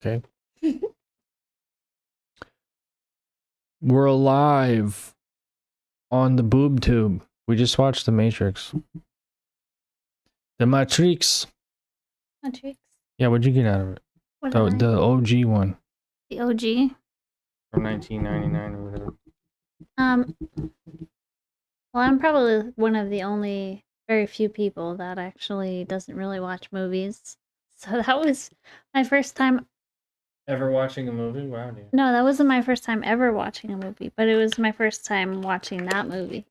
Okay. We're alive on the boob tube. We just watched The Matrix. The Matrix. Matrix. Yeah, what'd you get out of it? The OG one. The OG. From 1999 or whatever. Well, I'm probably one of the only very few people that actually doesn't really watch movies. So that was my first time ever watching a movie. Wow, dude. No, that wasn't my first time ever watching a movie, but it was my first time watching that movie,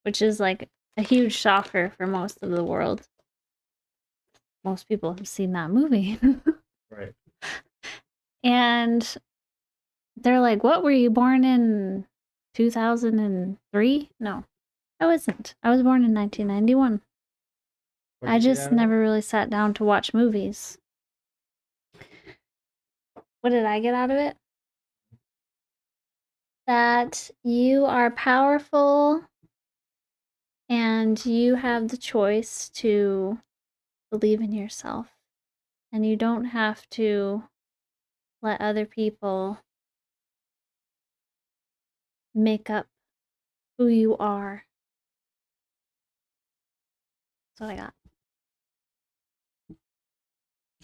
which is like a huge shocker for most of the world. Most people have seen that movie. Right. And they're like, "What, were you born in 2003?" No, I wasn't. I was born in 1991. I just never really sat down to watch movies. What did I get out of it? That you are powerful and you have the choice to believe in yourself. And you don't have to let other people make up who you are. That's what I got.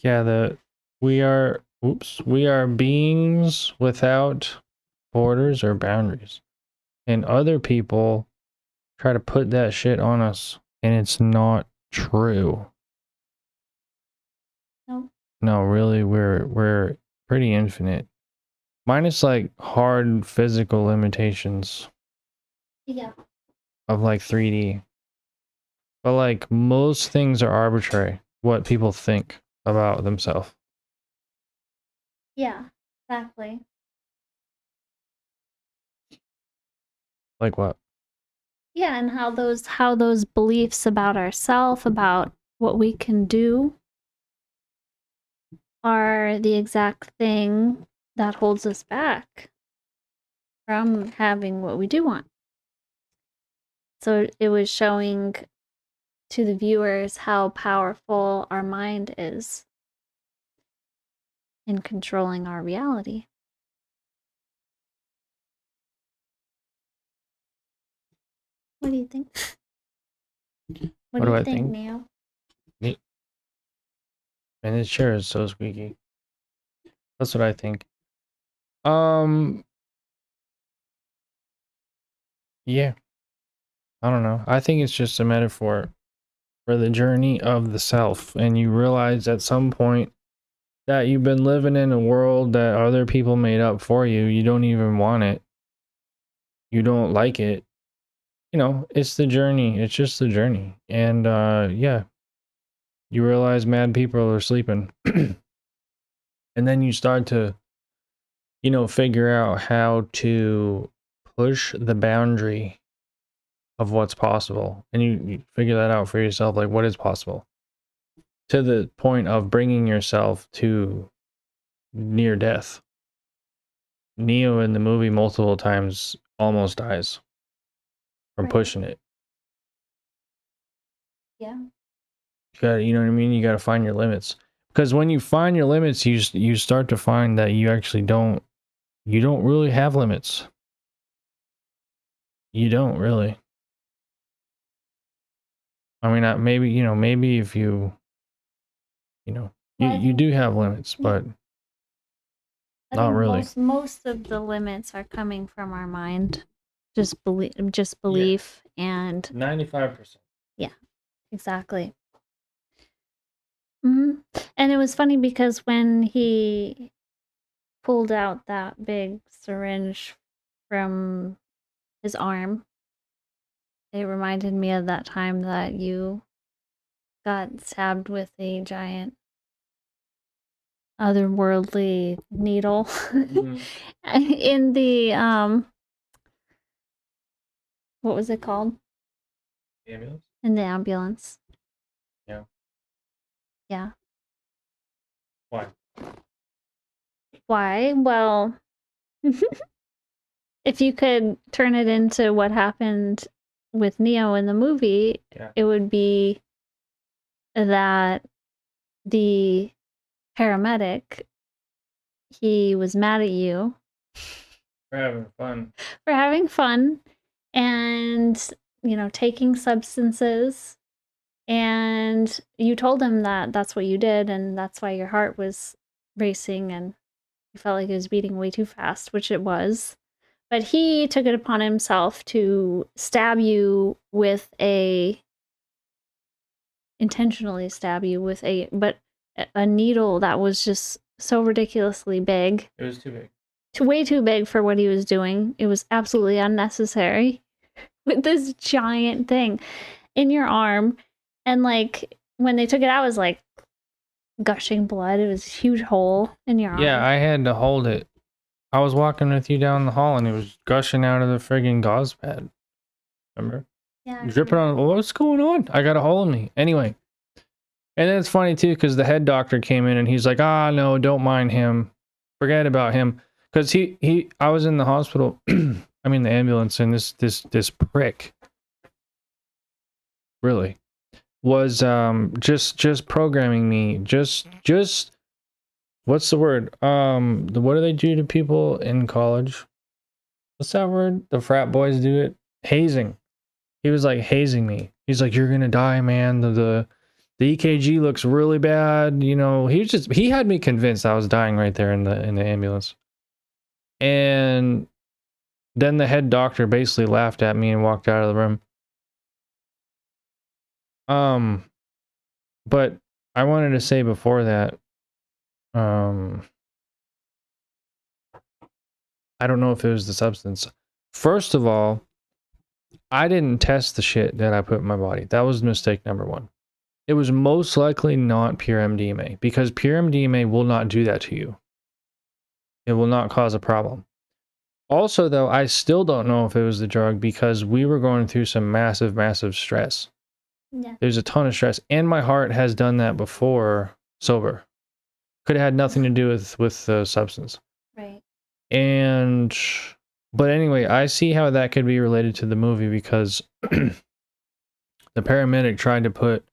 Yeah, we are beings without borders or boundaries. And other people try to put that shit on us, and it's not true. No. No, really, we're pretty infinite. Minus like hard physical limitations. Yeah. Of like 3D. But like most things are arbitrary, what people think about themselves. Yeah, exactly. Like what? Yeah, and how those beliefs about ourselves, about what we can do, are the exact thing that holds us back from having what we do want. So it was showing to the viewers how powerful our mind is in controlling our reality. What do you think? What do you think, Neo? Neat. And his chair is so squeaky. That's what I think. Yeah. I don't know. I think it's just a metaphor for the journey of the self. And you realize at some point that you've been living in a world that other people made up for you. You don't even want it. You don't like it. You know, it's the journey. It's just the journey. And yeah. You realize mad people are sleeping. And then you start to, you know, figure out how to push the boundary of what's possible. And you figure that out for yourself, like what is possible. To the point of bringing yourself to near death. Neo in the movie multiple times almost dies from pushing it. Yeah. You gotta, you know what I mean? You gotta find your limits. Because when you find your limits, you start to find that you actually don't really have limits. You don't really. I mean, maybe, you know, maybe if you you do have limits, but not really. Most of the limits are coming from our mind. Just belief and 95%. Yeah, exactly. And it was funny because when he pulled out that big syringe from his arm, it reminded me of that time that you got stabbed with a giant otherworldly needle in the what was it called? Ambulance? In the ambulance. Yeah. Yeah. Why? Why? Well, if you could turn it into what happened with Neo in the movie, it would be that the paramedic he was mad at you We're having fun. for having fun and, taking substances. And you told him that that's what you did, and that's why your heart was racing and you felt like it was beating way too fast, which it was. But he took it upon himself to intentionally stab you with a needle that was just so ridiculously big. It was too big. Way too big for what he was doing. It was absolutely unnecessary with this giant thing in your arm. And like when they took it out, it was like gushing blood. It was a huge hole in your arm. Yeah, I had to hold it. I was walking with you down the hall and it was gushing out of the friggin' gauze pad. Remember? Yeah. Dripping on. What's going on? I got a hole in me. Anyway. And then it's funny too, because the head doctor came in and he's like, no, don't mind him. Forget about him. Because I was in the hospital, I mean the ambulance, and this prick really was just programming me. Just what's the word? What do they do to people in college? What's that word? The frat boys do it. Hazing. He was like hazing me. He's like, you're gonna die, man. The EKG looks really bad. He had me convinced I was dying right there in the ambulance. And then the head doctor basically laughed at me and walked out of the room. But I wanted to say before that, I don't know if it was the substance. First of all, I didn't test the shit that I put in my body. That was mistake number one. It was most likely not pure MDMA, because pure MDMA will not do that to you. It will not cause a problem. Also, though, I still don't know if it was the drug, because we were going through some massive, massive stress. Yeah. There's a ton of stress, and my heart has done that before sober. Could have had nothing to do with the substance. Right. But anyway, I see how that could be related to the movie, because the paramedic tried to put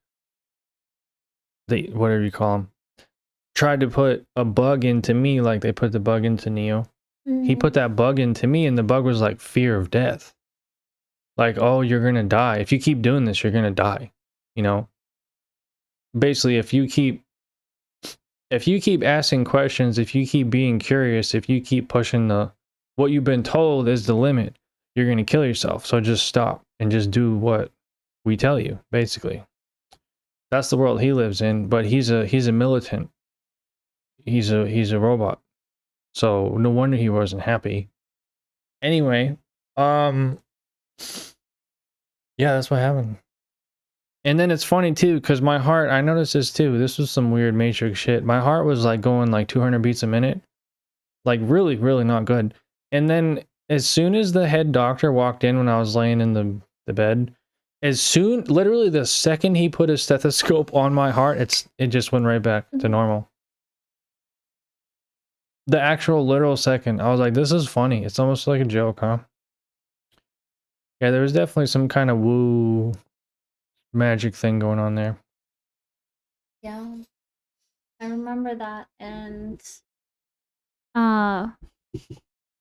whatever you call him, tried to put a bug into me like they put the bug into Neo. He put that bug into me, and the bug was like fear of death. Like, oh, you're gonna die. If you keep doing this, you're gonna die. Basically, if you keep asking questions, if you keep being curious, if you keep pushing what you've been told is the limit, you're gonna kill yourself. So just stop and just do what we tell you, basically. That's the world he lives in, but he's a militant. He's a robot. So no wonder he wasn't happy. Anyway, yeah, that's what happened. And then it's funny too, because my heart, I noticed this too. This was some weird Matrix shit. My heart was like going like 200 beats a minute. Like really, really not good. And then as soon as the head doctor walked in when I was laying in the bed, literally the second he put his stethoscope on my heart, it just went right back to normal. The actual literal second, I was like, this is funny. It's almost like a joke, huh? Yeah, there was definitely some kind of woo magic thing going on there. Yeah. I remember that. And what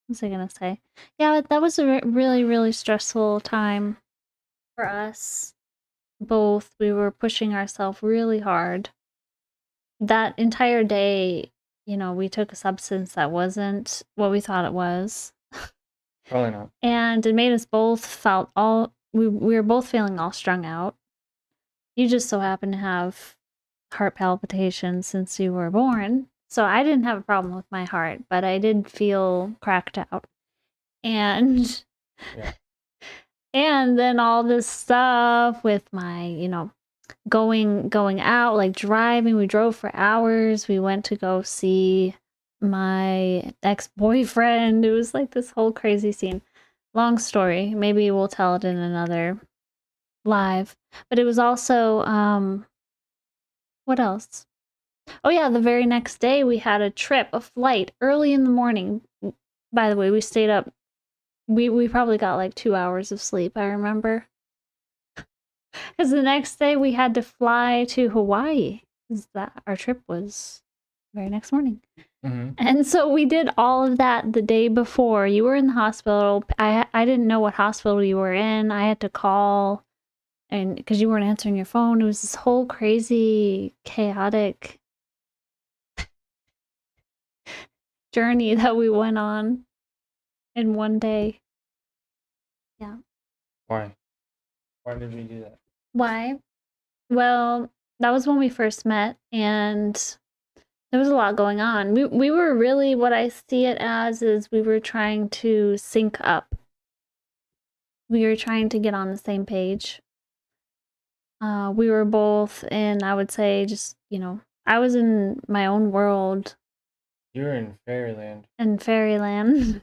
was I gonna say? Yeah, that was a really, really stressful time for us both. We were pushing ourselves really hard. That entire day, we took a substance that wasn't what we thought it was. Probably not. And it made us both we were both feeling all strung out. You just so happen to have heart palpitations since you were born. So I didn't have a problem with my heart, but I did feel cracked out. And yeah. And then all this stuff with my, going out, like driving. We drove for hours. We went to go see my ex-boyfriend. It was like this whole crazy scene. Long story. Maybe we'll tell it in another live. But it was also, what else? Oh yeah, the very next day we had a flight early in the morning. By the way, we stayed up. We probably got like 2 hours of sleep, I remember. Because the next day we had to fly to Hawaii. That our trip was very next morning. Mm-hmm. And so we did all of that the day before. You were in the hospital. I didn't know what hospital you were in. I had to call, and because you weren't answering your phone, it was this whole crazy, chaotic journey that we went on in one day. Yeah. Why? Why did we do that? Why? Well, that was when we first met, and there was a lot going on. We were really, what I see it as is we were trying to sync up. We were trying to get on the same page. We were both in, I would say, just, I was in my own world You're in fairyland. in fairyland.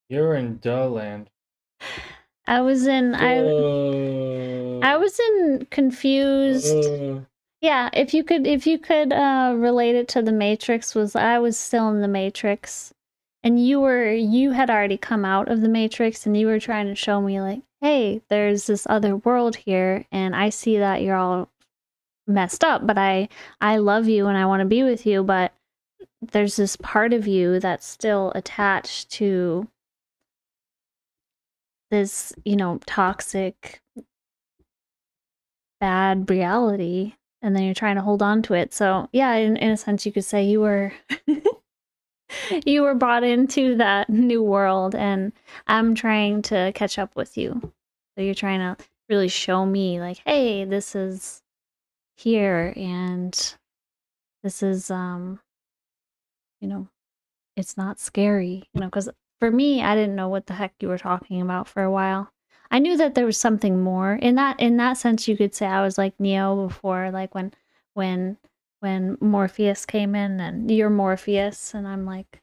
You're in duh land. I was in confused. Yeah, if you could relate it to the Matrix, I was still in the Matrix, and you had already come out of the Matrix, and you were trying to show me like, hey, there's this other world here, and I see that you're all messed up, but I love you and I want to be with you, but there's this part of you that's still attached to this, toxic, bad reality, and then you're trying to hold on to it. So yeah, in a sense you could say you were you were brought into that new world, and I'm trying to catch up with you. So you're trying to really show me like, hey, this is here, and this is it's not scary, because for me, I didn't know what the heck you were talking about for a while. I knew that there was something more. In that sense, you could say I was like Neo before, like when Morpheus came in, and you're Morpheus, and I'm like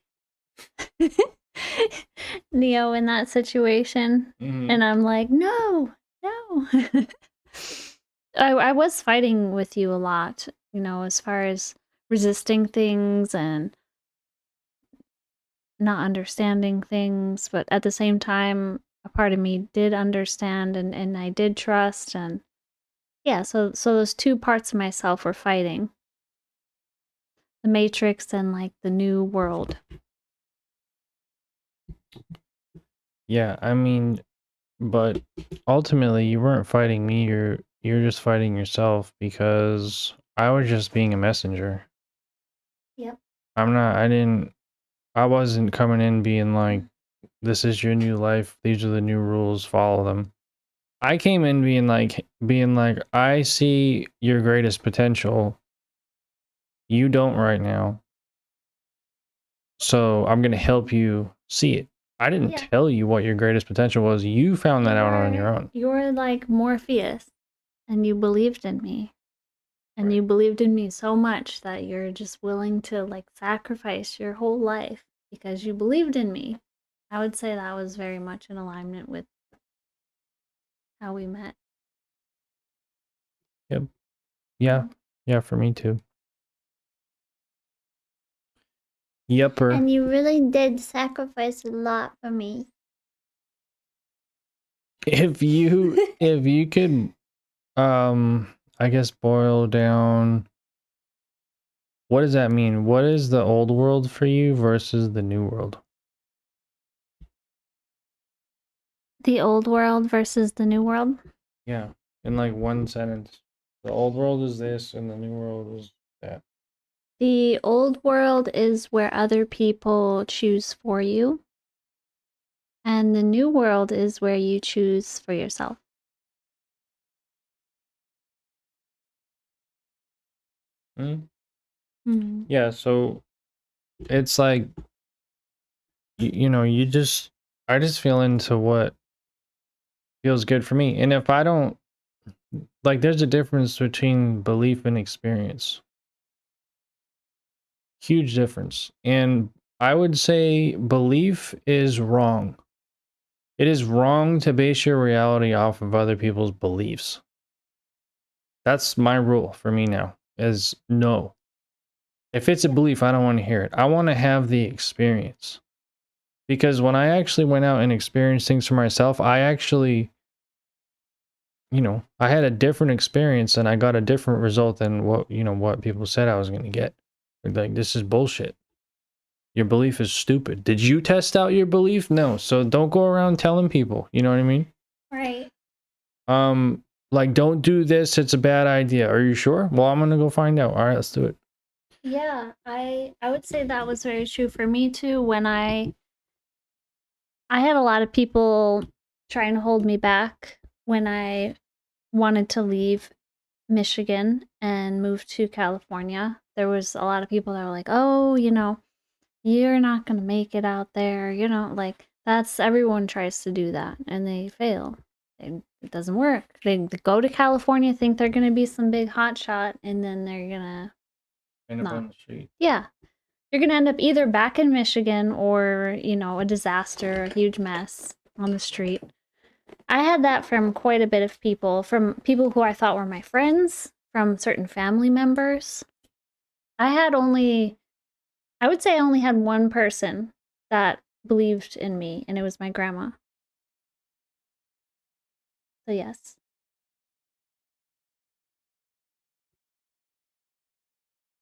Neo in that situation. And I'm like, no. I was fighting with you a lot, as far as resisting things and not understanding things, but at the same time, a part of me did understand, and I did trust, and yeah, so those two parts of myself were fighting. The Matrix and like the new world. Yeah, I mean, but ultimately you weren't fighting me, you're just fighting yourself, because I was just being a messenger. Yep. I wasn't coming in being like, this is your new life, these are the new rules, follow them. I came in being like, I see your greatest potential. You don't right now. So I'm going to help you see it. I didn't tell you what your greatest potential was. You found that out on your own. You're like Morpheus, and you believed in me. And you believed in me so much that you're just willing to like sacrifice your whole life because you believed in me. I would say that was very much in alignment with how we met. Yep. Yeah. Yeah, for me too. Yepper. And you really did sacrifice a lot for me. If you could I guess boil down, what does that mean? What is the old world for you versus the new world? The old world versus the new world? Yeah, in like one sentence. The old world is this and the new world is that. The old world is where other people choose for you. And the new world is where you choose for yourself. Yeah, so it's like, I just feel into what feels good for me. And if I don't, like, there's a difference between belief and experience. Huge difference. And I would say belief is wrong. It is wrong to base your reality off of other people's beliefs. That's my rule for me now, is no. If it's a belief, I don't want to hear it. I want to have the experience. Because when I actually went out and experienced things for myself, I actually, I had a different experience, and I got a different result than what people said I was going to get. Like, this is bullshit. Your belief is stupid. Did you test out your belief? No. So don't go around telling people. You know what I mean? Right. Like, don't do this. It's a bad idea. Are you sure? Well, I'm gonna go find out. All right, let's do it. Yeah, I would say that was very true for me too. When I had a lot of people trying to hold me back when I wanted to leave Michigan and move to California. There was a lot of people that were like, "Oh, you're not going to make it out there." Like that's everyone tries to do that and they fail. It doesn't work. They go to California, think they're going to be some big hot shot, and then they're going to End up not. on the street. Yeah. You're going to end up either back in Michigan or, a disaster, a huge mess on the street. I had that from quite a bit of people, from people who I thought were my friends, from certain family members. I would say I only had one person that believed in me, and it was my grandma. So, yes.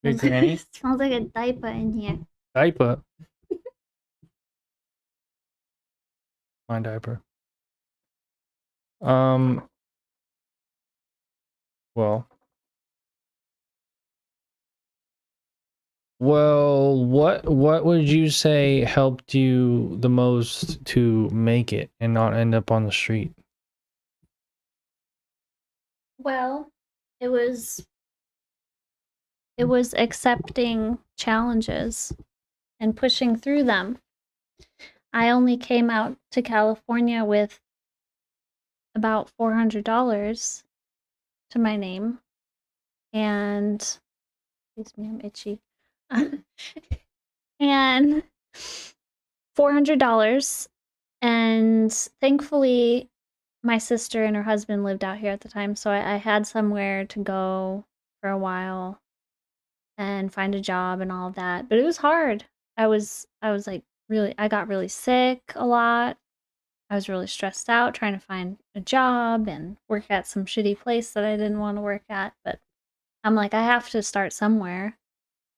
Your granny? Smells like a diaper in here. Diaper. My diaper. Well, what would you say helped you the most to make it and not end up on the street? Well, it was accepting challenges and pushing through them. I only came out to California with about $400 to my name, and excuse me, I'm itchy. And $400, and thankfully my sister and her husband lived out here at the time, so I had somewhere to go for a while and find a job and all of that. But it was hard. I was like I got really sick a lot. I was really stressed out trying to find a job and work at some shitty place that I didn't want to work at, but I'm like, I have to start somewhere.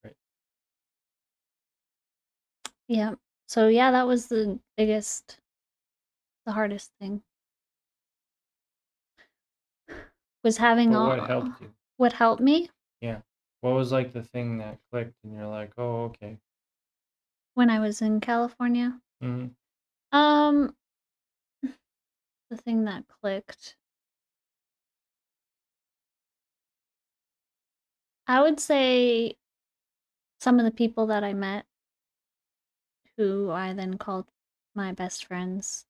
Right. Yeah. So yeah, that was the hardest thing. Was having But all what helped you? What helped me? Yeah. What was like the thing that clicked and you're like, oh, okay. When I was in California? Mm-hmm. Um, the thing that clicked. I would say some of the people that I met who I then called my best friends.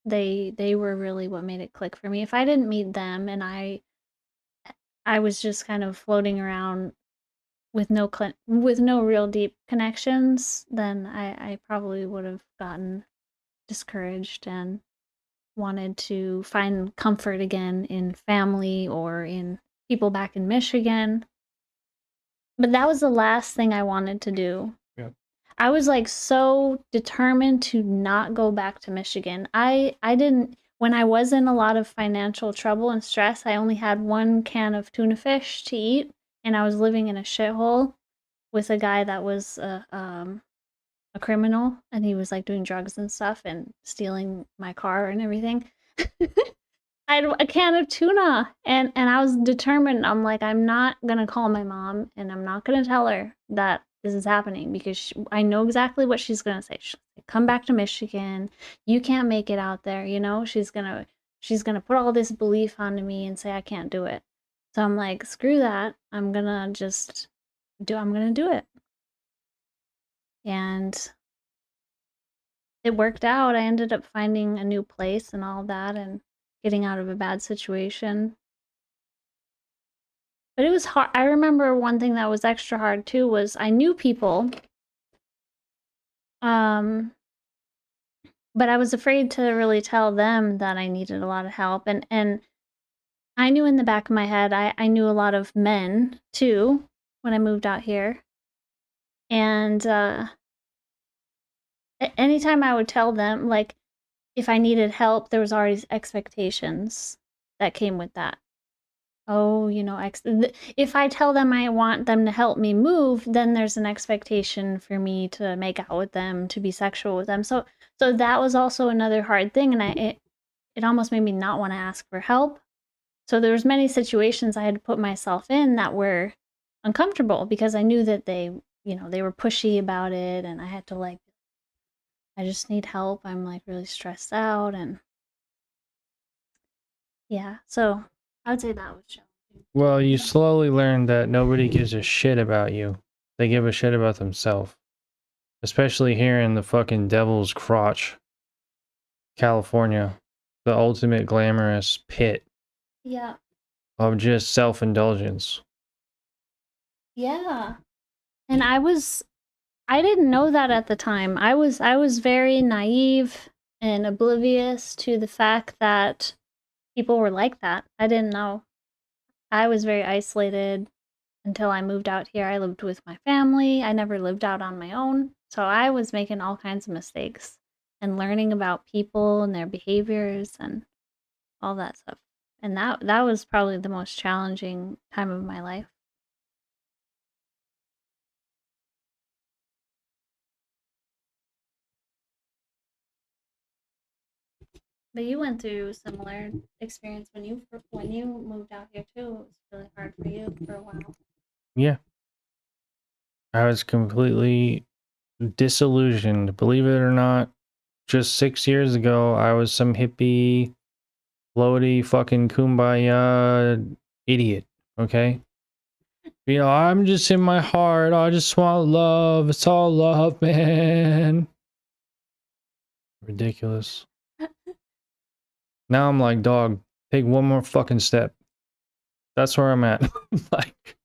They were really what made it click for me. If I didn't meet them and I was just kind of floating around with no real deep connections, then I probably would have gotten discouraged and wanted to find comfort again in family or in people back in Michigan. But that was the last thing I wanted to do. Yeah. I was like so determined to not go back to Michigan. I didn't when I was in a lot of financial trouble and stress, I only had one can of tuna fish to eat, and I was living in a shithole with a guy that was a criminal, and he was like doing drugs and stuff and stealing my car and everything. I had a can of tuna, and I was determined. I'm like, I'm not gonna call my mom, and I'm not gonna tell her that this is happening because I know exactly what she's gonna say. She'll say, "Come back to Michigan. You can't make it out there." She's gonna put all this belief onto me and say I can't do it. So I'm like, screw that. I'm gonna do it. And it worked out. I ended up finding a new place and all that and getting out of a bad situation. But it was hard. I remember one thing that was extra hard too was I knew people, um, but I was afraid to really tell them that I needed a lot of help. And I knew in the back of my head, I knew a lot of men too when I moved out here. And anytime I would tell them, like, if I needed help, there was always expectations that came with that. oh, if I tell them I want them to help me move, then there's an expectation for me to make out with them, to be sexual with them. So that was also another hard thing, and it almost made me not want to ask for help. So there was many situations I had to put myself in that were uncomfortable because I knew that they were pushy about it, and I had to like, I just need help. I'm like really stressed out, and yeah. So I would say that was challenging. Well, you slowly learn that nobody gives a shit about you. They give a shit about themselves. Especially here in the fucking devil's crotch, California. The ultimate glamorous pit Yeah. of just self-indulgence. Yeah. And I didn't know that at the time. I was very naive and oblivious to the fact that people were like that. I didn't know. I was very isolated until I moved out here. I lived with my family. I never lived out on my own. So I was making all kinds of mistakes and learning about people and their behaviors and all that stuff. And that was probably the most challenging time of my life. But you went through similar experience when you moved out here too. It was really hard for you for a while. Yeah. I was completely disillusioned. Believe it or not, just 6 years ago, I was some hippie, floaty, fucking kumbaya idiot. Okay? I'm just in my heart. I just want love. It's all love, man. Ridiculous. Now I'm like, dog, take one more fucking step. That's where I'm at. Like,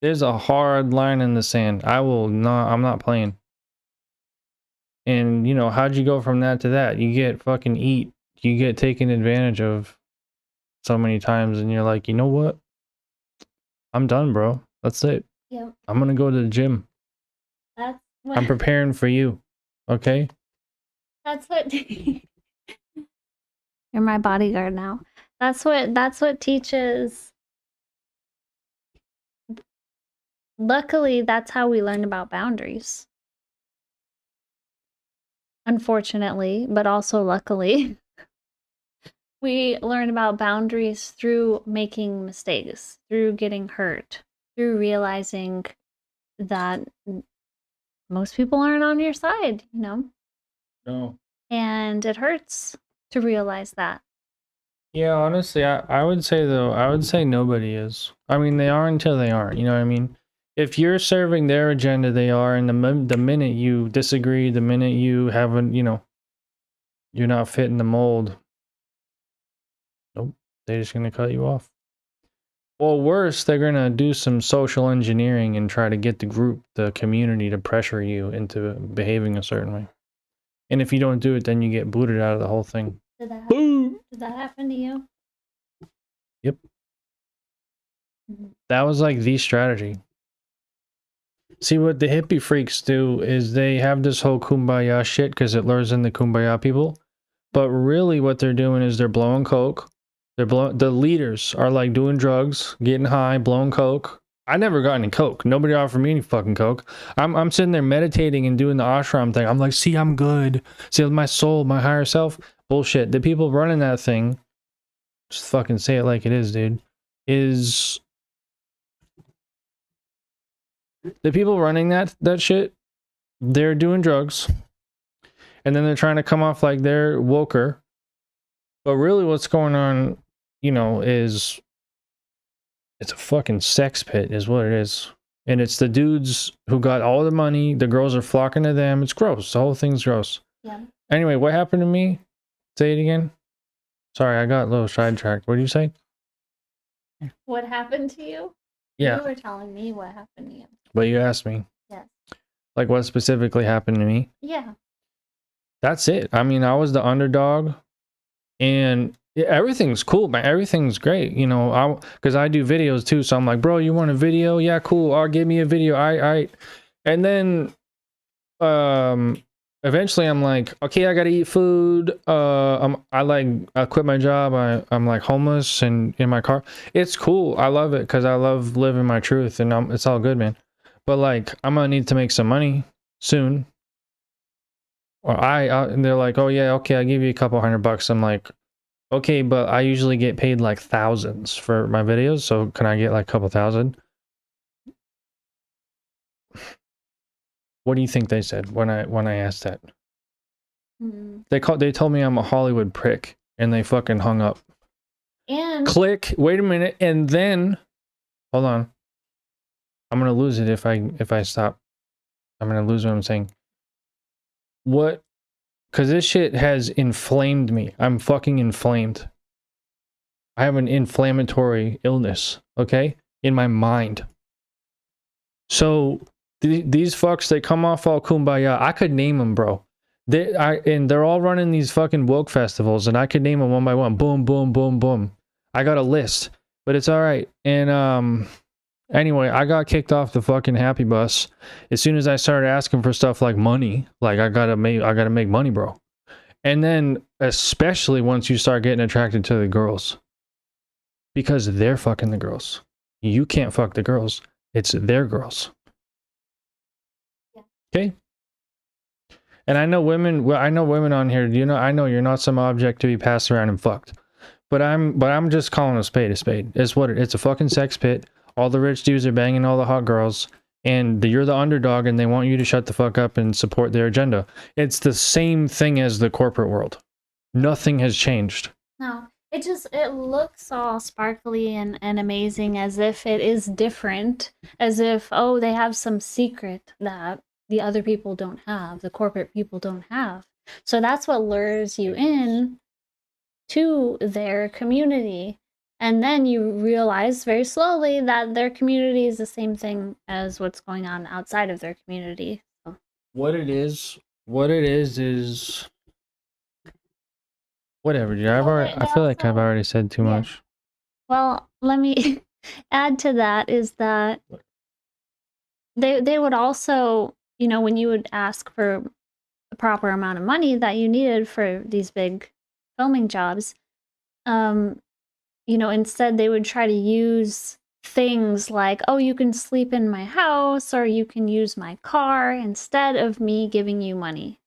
there's a hard line in the sand. I'm not playing. And, how'd you go from that to that? You get fucking you get taken advantage of so many times, and you're like, you know what? I'm done, bro. That's it. Yep. I'm gonna go to the gym. That's what I'm preparing for you. Okay? that's what You're my bodyguard now. That's what teaches. Luckily, that's how we learn about boundaries. Unfortunately, but also luckily, we learn about boundaries through making mistakes, through getting hurt, through realizing that most people aren't on your side, No. And it hurts to realize that. Yeah, honestly, I would say nobody is. I mean, they are until they aren't. You know what I mean? If you're serving their agenda, they are. And the minute you disagree, the minute you haven't, you're not fitting the mold. Nope, they're just gonna cut you off. Or worse, they're gonna do some social engineering and try to get the community to pressure you into behaving a certain way. And if you don't do it, then you get booted out of the whole thing. Did that happen to you? Yep. That was like the strategy. See, what the hippie freaks do is they have this whole kumbaya shit because it lures in the kumbaya people. But really what they're doing is they're blowing coke. The leaders are like doing drugs, getting high, blowing coke. I never got any coke. Nobody offered me any fucking coke. I'm sitting there meditating and doing the ashram thing. I'm like, see, I'm good. See, my soul, my higher self. Bullshit. The people running that thing, just fucking say it like it is, dude, is the people running that shit, they're doing drugs. And then they're trying to come off like they're woker. But really what's going on, is it's a fucking sex pit is what it is. And it's the dudes who got all the money. The girls are flocking to them. It's gross. The whole thing's gross. Yeah. Anyway, what happened to me? Say it again. Sorry, I got a little sidetracked. What did you say? What happened to you? Yeah. You were telling me what happened to you. But you asked me. Yes. Like what specifically happened to me? Yeah. That's it. I mean, I was the underdog. And everything's cool, man. Everything's great, because I do videos too. So I'm like, bro, you want a video? Yeah, cool. Or give me a video. And then, eventually I'm like, okay, I gotta eat food. I quit my job. I'm like homeless and in my car. It's cool. I love it because I love living my truth, and it's all good, man. But like, I'm gonna need to make some money soon. Or and they're like, oh yeah, okay, I'll give you a couple $100. I'm like, okay, but I usually get paid like thousands for my videos, so can I get like a couple thousand? What do you think they said when I asked that? Mm. They told me I'm a Hollywood prick, and they fucking hung up. And Click. Wait a minute, and then hold on. I'm gonna lose it if I stop. I'm gonna lose what I'm saying. What? Because this shit has inflamed me. I'm fucking inflamed. I have an inflammatory illness. Okay, in my mind. So these fucks, they come off all kumbaya. I could name them, bro. They're all running these fucking woke festivals, and I could name them one by one. Boom, boom, boom, boom. I got a list, but it's all right. And anyway, I got kicked off the fucking happy bus as soon as I started asking for stuff like money. Like I gotta make money, bro. And then especially once you start getting attracted to the girls, because they're fucking the girls. You can't fuck the girls. It's their girls. Okay. And I know women. Well, I know women on here. You know, I know you're not some object to be passed around and fucked. But I'm just calling a spade a spade. It's what it's a fucking sex pit. All the rich dudes are banging all the hot girls, and you're the underdog, and they want you to shut the fuck up and support their agenda. It's the same thing as the corporate world. Nothing has changed. no, it looks all sparkly and amazing, as if it is different, as if, oh, they have some secret that the other people don't have, the corporate people don't have. So that's what lures you in to their community. And then you realize very slowly that their community is the same thing as what's going on outside of their community. So, What it is whatever, dude. I feel like I've already said too much. well, let me add to that is that they would also, you know, when you would ask for the proper amount of money that you needed for these big filming jobs, you know, instead they would try to use things like, oh, you can sleep in my house or you can use my car instead of me giving you money.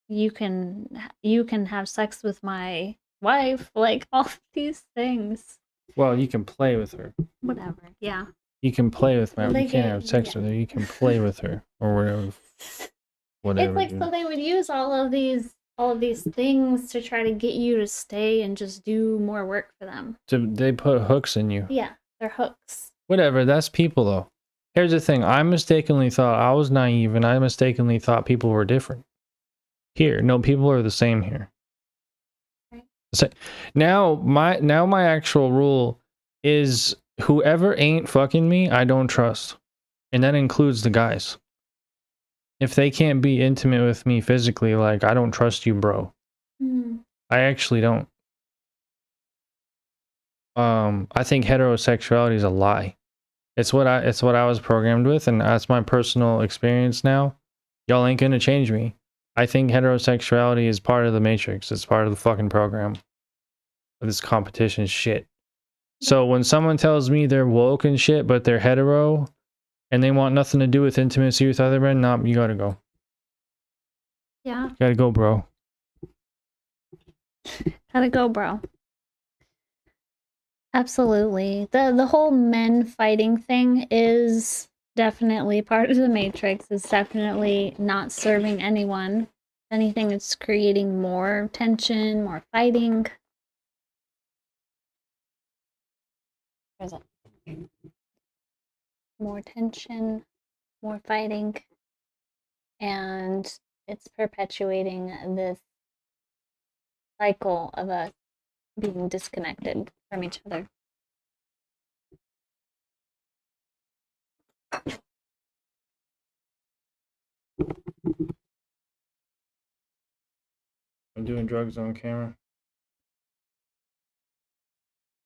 You can have sex with my wife, like all these things. Well, you can play with her. Whatever. Yeah. You can play with her. They You can't get- have sex yeah. with her. You can play with her or whatever. Whatever. It's like, dude. so they would use all of these things to try to get you to stay and just do more work for them. They put hooks in you. Yeah, they're hooks. Whatever. That's people, though. Here's the thing. I mistakenly thought I was naive, and I mistakenly thought people were different. Here, no, people are the same here. Right. So now my actual rule is whoever ain't fucking me, I don't trust, and that includes the guys. If they can't be intimate with me physically, like, I don't trust you, bro. I actually don't. I think heterosexuality is a lie. It's what I was programmed with, and that's my personal experience now. Y'all ain't gonna change me. I think heterosexuality is part of the matrix. It's part of the fucking program. This competition shit. So when someone tells me they're woke and shit, but they're hetero, and they want nothing to do with intimacy with other men, nah, you gotta go. Yeah. You gotta go, bro. Gotta go, bro. Absolutely. The whole men fighting thing is definitely part of the matrix. It's definitely not serving anyone. If anything, it's creating more tension, more fighting. Where's it? More tension, more fighting. And it's perpetuating this cycle of us being disconnected from each other. I'm doing drugs on camera.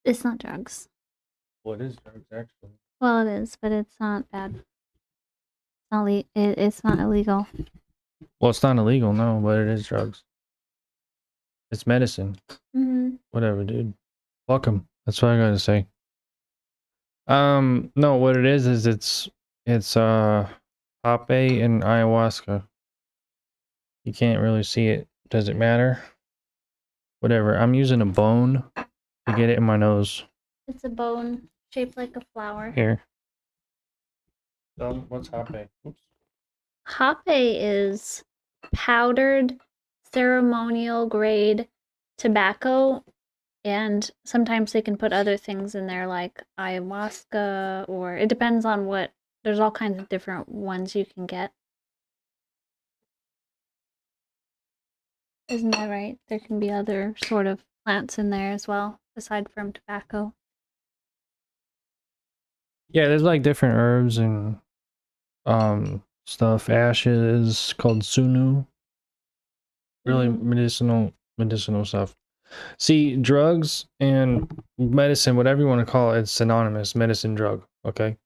It's not drugs. What is drugs, actually? Well, it is, but it's not bad. It's not illegal. Well, it's not illegal, no, but it is drugs. It's medicine. Mm-hmm. Whatever, dude. Fuck 'em. That's what I gotta say. No, what it is it's Pape and ayahuasca. You can't really see it. Does it matter? Whatever. I'm using a bone to get it in my nose. It's a bone shaped like a flower. Here. What's Pape? Oops. Hape is powdered ceremonial grade tobacco, and sometimes they can put other things in there like ayahuasca, or it depends on what. There's all kinds of different ones you can get. Isn't that right? There can be other sort of plants in there as well, aside from tobacco. Yeah, there's like different herbs and stuff. Ashes called sunu. Really medicinal stuff. See, drugs and medicine, whatever you want to call it, it's synonymous. Medicine, drug. Okay.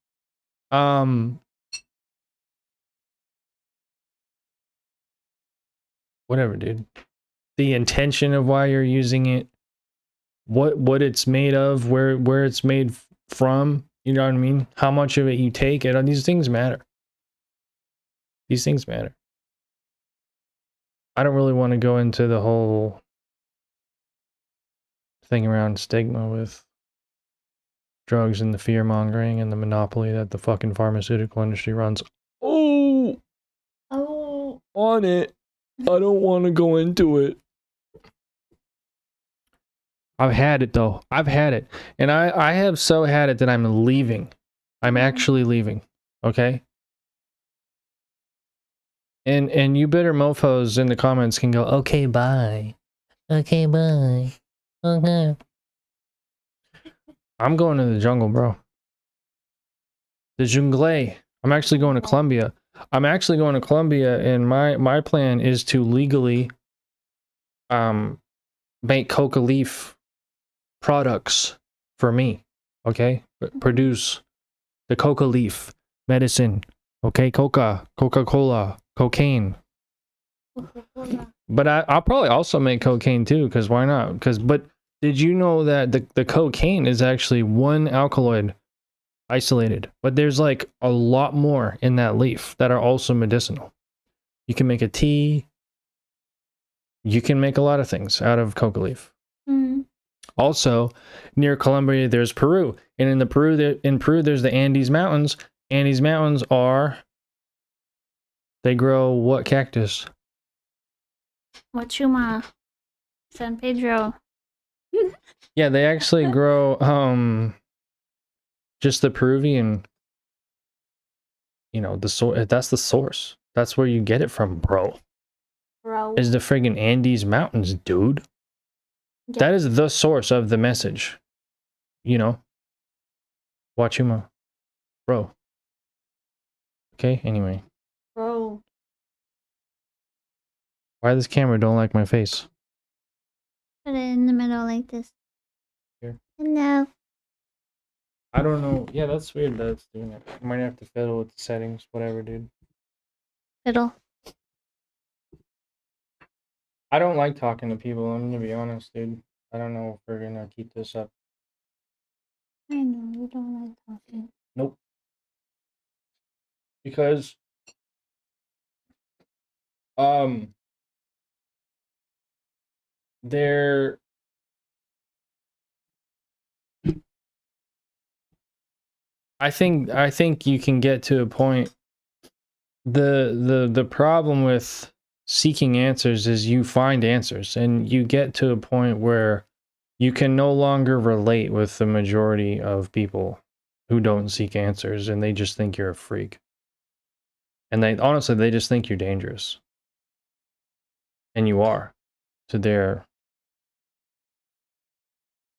Whatever, dude. The intention of why you're using it, what it's made of, where it's made from, you know what I mean? How much of it you take, it these things matter. These things matter. I don't really want to go into the whole thing around stigma with drugs and the fear mongering and the monopoly that the fucking pharmaceutical industry runs. Oh, on it. I don't want to go into it. I've had it though. I've had it. And I have so had it that I'm leaving. I'm actually leaving. Okay? And you bitter mofos in the comments can go, okay, bye. Okay, bye. Okay. I'm going to the jungle, bro. The jungle. I'm actually going to Colombia. And my plan is to legally make coca leaf products for me. Okay? Produce the coca leaf medicine. Okay, Coca-Cola, cocaine. But I'll probably also make cocaine too, because why not? But did you know that the cocaine is actually one alkaloid isolated, but there's like a lot more in that leaf that are also medicinal. You can make a tea. You can make a lot of things out of coca leaf. Also, near Colombia, there's Peru, and in Peru, there's the Andes Mountains. Andes Mountains they grow what cactus? Huachuma, San Pedro. Yeah, they actually grow just the Peruvian, that's the source. That's where you get it from, bro. Is the friggin' Andes Mountains, dude. Yeah. That is the source of the message. Huachuma. Bro. Okay, anyway. Bro. Why this camera don't like my face? Put it in the middle like this. Here. No. I don't know. Yeah, that's weird that it's doing it. I might have to fiddle with the settings. Whatever, dude. Fiddle. I don't like talking to people. I'm gonna be honest, dude. I don't know if we're gonna keep this up. I know you don't like talking. Nope. Because they're I think you can get to a point. The problem with seeking answers is you find answers, and you get to a point where you can no longer relate with the majority of people who don't seek answers, and they just think you're a freak. And they just think you're dangerous. And you are, to their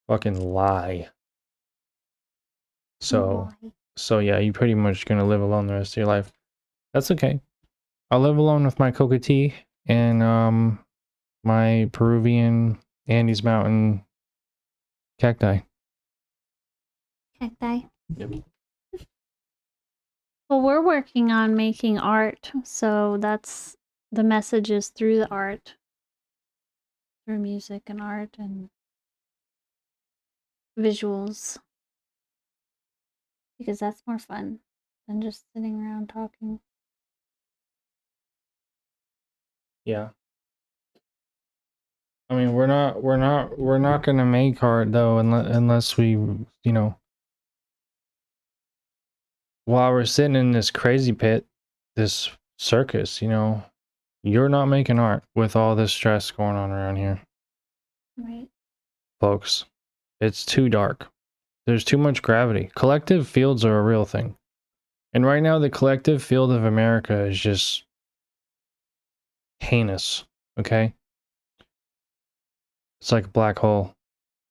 fucking lie. So yeah, you're pretty much gonna live alone the rest of your life. That's okay. I'll live alone with my coca tea and my Peruvian Andes Mountain cacti. Cacti? Yep. Well, we're working on making art, so that's the messages through the art, through music and art and visuals, because that's more fun than just sitting around talking. Yeah. I mean, we're not gonna make art though unless we, you know, while we're sitting in this crazy pit, this circus, you know, you're not making art with all this stress going on around here, Right. folks. It's too dark. There's too much gravity. Collective fields are a real thing. And right now, the collective field of America is just heinous. Okay? It's like a black hole.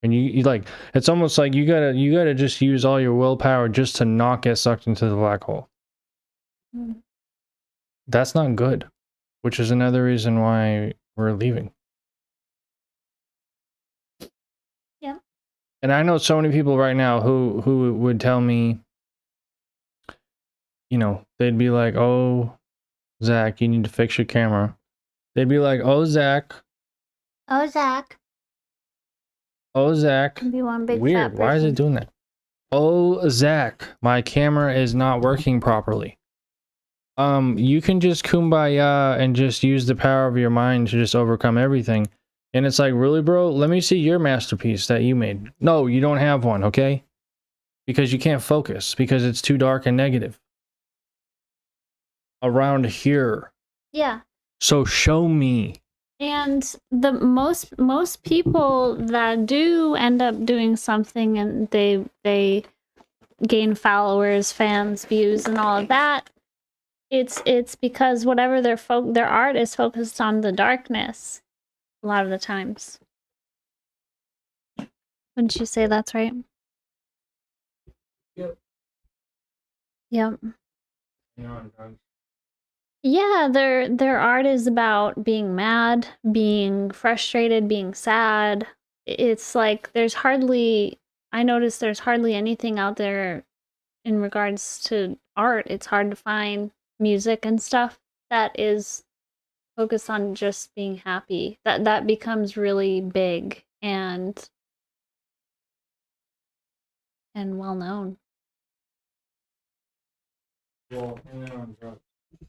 And you like, it's almost like you gotta just use all your willpower just to not get sucked into the black hole. Mm. That's not good, which is another reason why we're leaving. Yeah. And I know so many people right now who would tell me, you know, they'd be like, "Oh, Zach, you need to fix your camera." They'd be like, "Oh, Zach, Oh, Zach. oh, Zach." Can be one big Weird. fat Why is it person. doing that? "Oh, Zach, my camera is not working properly." You can just kumbaya and just use the power of your mind to just overcome everything. And it's like, really, bro? Let me see your masterpiece that you made. No, you don't have one, okay? Because you can't focus because it's too dark and negative around here. Yeah. So show me. And the most people that do end up doing something and they gain followers, fans, views, and all of that, it's because whatever their art is focused on the darkness a lot of the times. Wouldn't you say that's right? Yep. Yep. Yeah, their art is about being mad, being frustrated, being sad. It's like I noticed there's hardly anything out there in regards to art. It's hard to find music and stuff that is focused on just being happy. That becomes really big and well known. Well, and they're on drugs.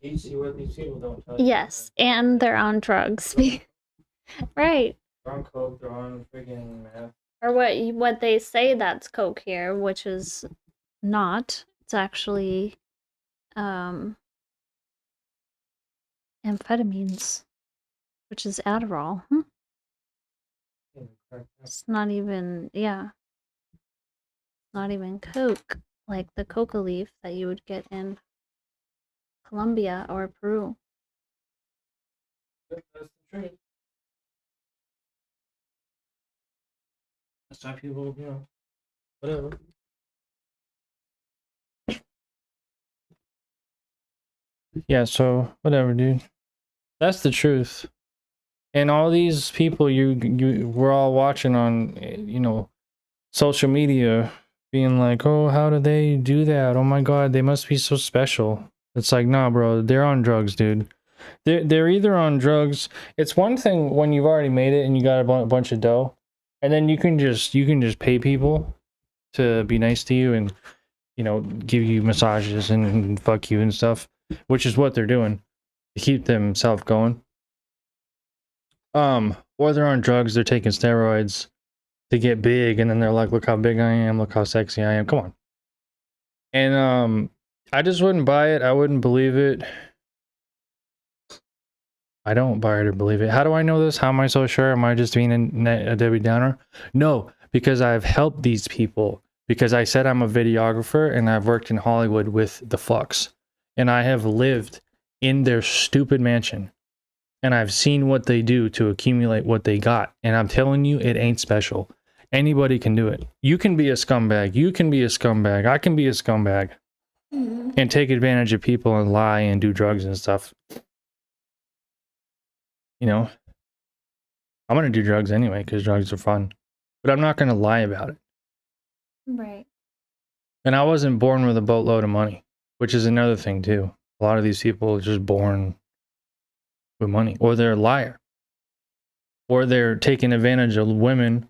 You see what these people don't tell you. Yes, and they're on drugs. Right. They're on coke, they're on freaking meth. Or what they say that's coke here, which is not. It's actually amphetamines, which is Adderall. It's not even, yeah, not even coke, like the coca leaf that you would get in Colombia or Peru. That's the truth. That's why people, you know, whatever. Yeah, so whatever, dude. That's the truth. And all these people we're all watching on, you know, social media, being like, "Oh, how do they do that? Oh my God, they must be so special." It's like, nah, bro, they're on drugs, dude. They're either on drugs. It's one thing when you've already made it and you got a bunch of dough, and then you can just pay people to be nice to you and, you know, give you massages and fuck you and stuff, which is what they're doing to keep themselves going. Or they're on drugs, they're taking steroids to get big, and then they're like, "Look how big I am, look how sexy I am." Come on. And I just wouldn't buy it. I wouldn't believe it. I don't buy it or believe it. How do I know this? How am I so sure? Am I just being a Debbie Downer? No, because I've helped these people. Because I said I'm a videographer and I've worked in Hollywood with the fucks. And I have lived in their stupid mansion. And I've seen what they do to accumulate what they got. And I'm telling you, it ain't special. Anybody can do it. You can be a scumbag. You can be a scumbag. I can be a scumbag. And take advantage of people and lie and do drugs and stuff. You know, I'm going to do drugs anyway because drugs are fun. But I'm not going to lie about it. Right. And I wasn't born with a boatload of money, which is another thing too. A lot of these people are just born with money, or they're a liar, or they're taking advantage of women,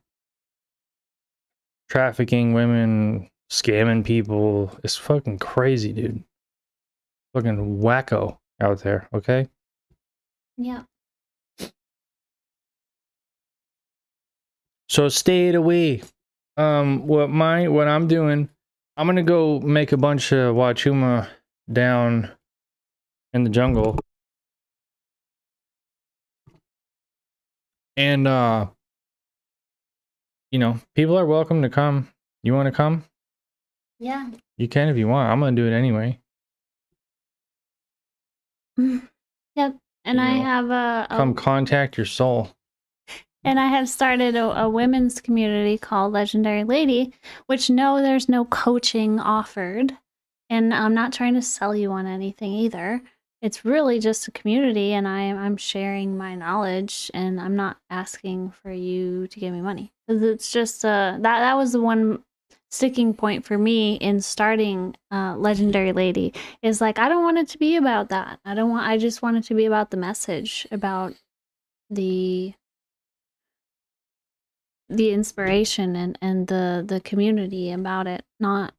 trafficking women, scamming people. It's fucking crazy, dude. Fucking wacko out there, okay? Yeah. So stay away. What I'm doing, I'm gonna go make a bunch of Wachuma down in the jungle. And you know, people are welcome to come. You wanna come? Yeah. You can if you want. I'm gonna do it anyway. Yep. And You I know, have come contact your soul. and I have started a women's community called Legendary Lady, which no, there's no coaching offered. And I'm not trying to sell you on anything either. It's really just a community, and I'm sharing my knowledge, and I'm not asking for you to give me money. 'Cause it's just that was the one sticking point for me in starting Legendary Lady, is like I don't want it to be about that. I just want it to be about the message, about the inspiration and the community about it, not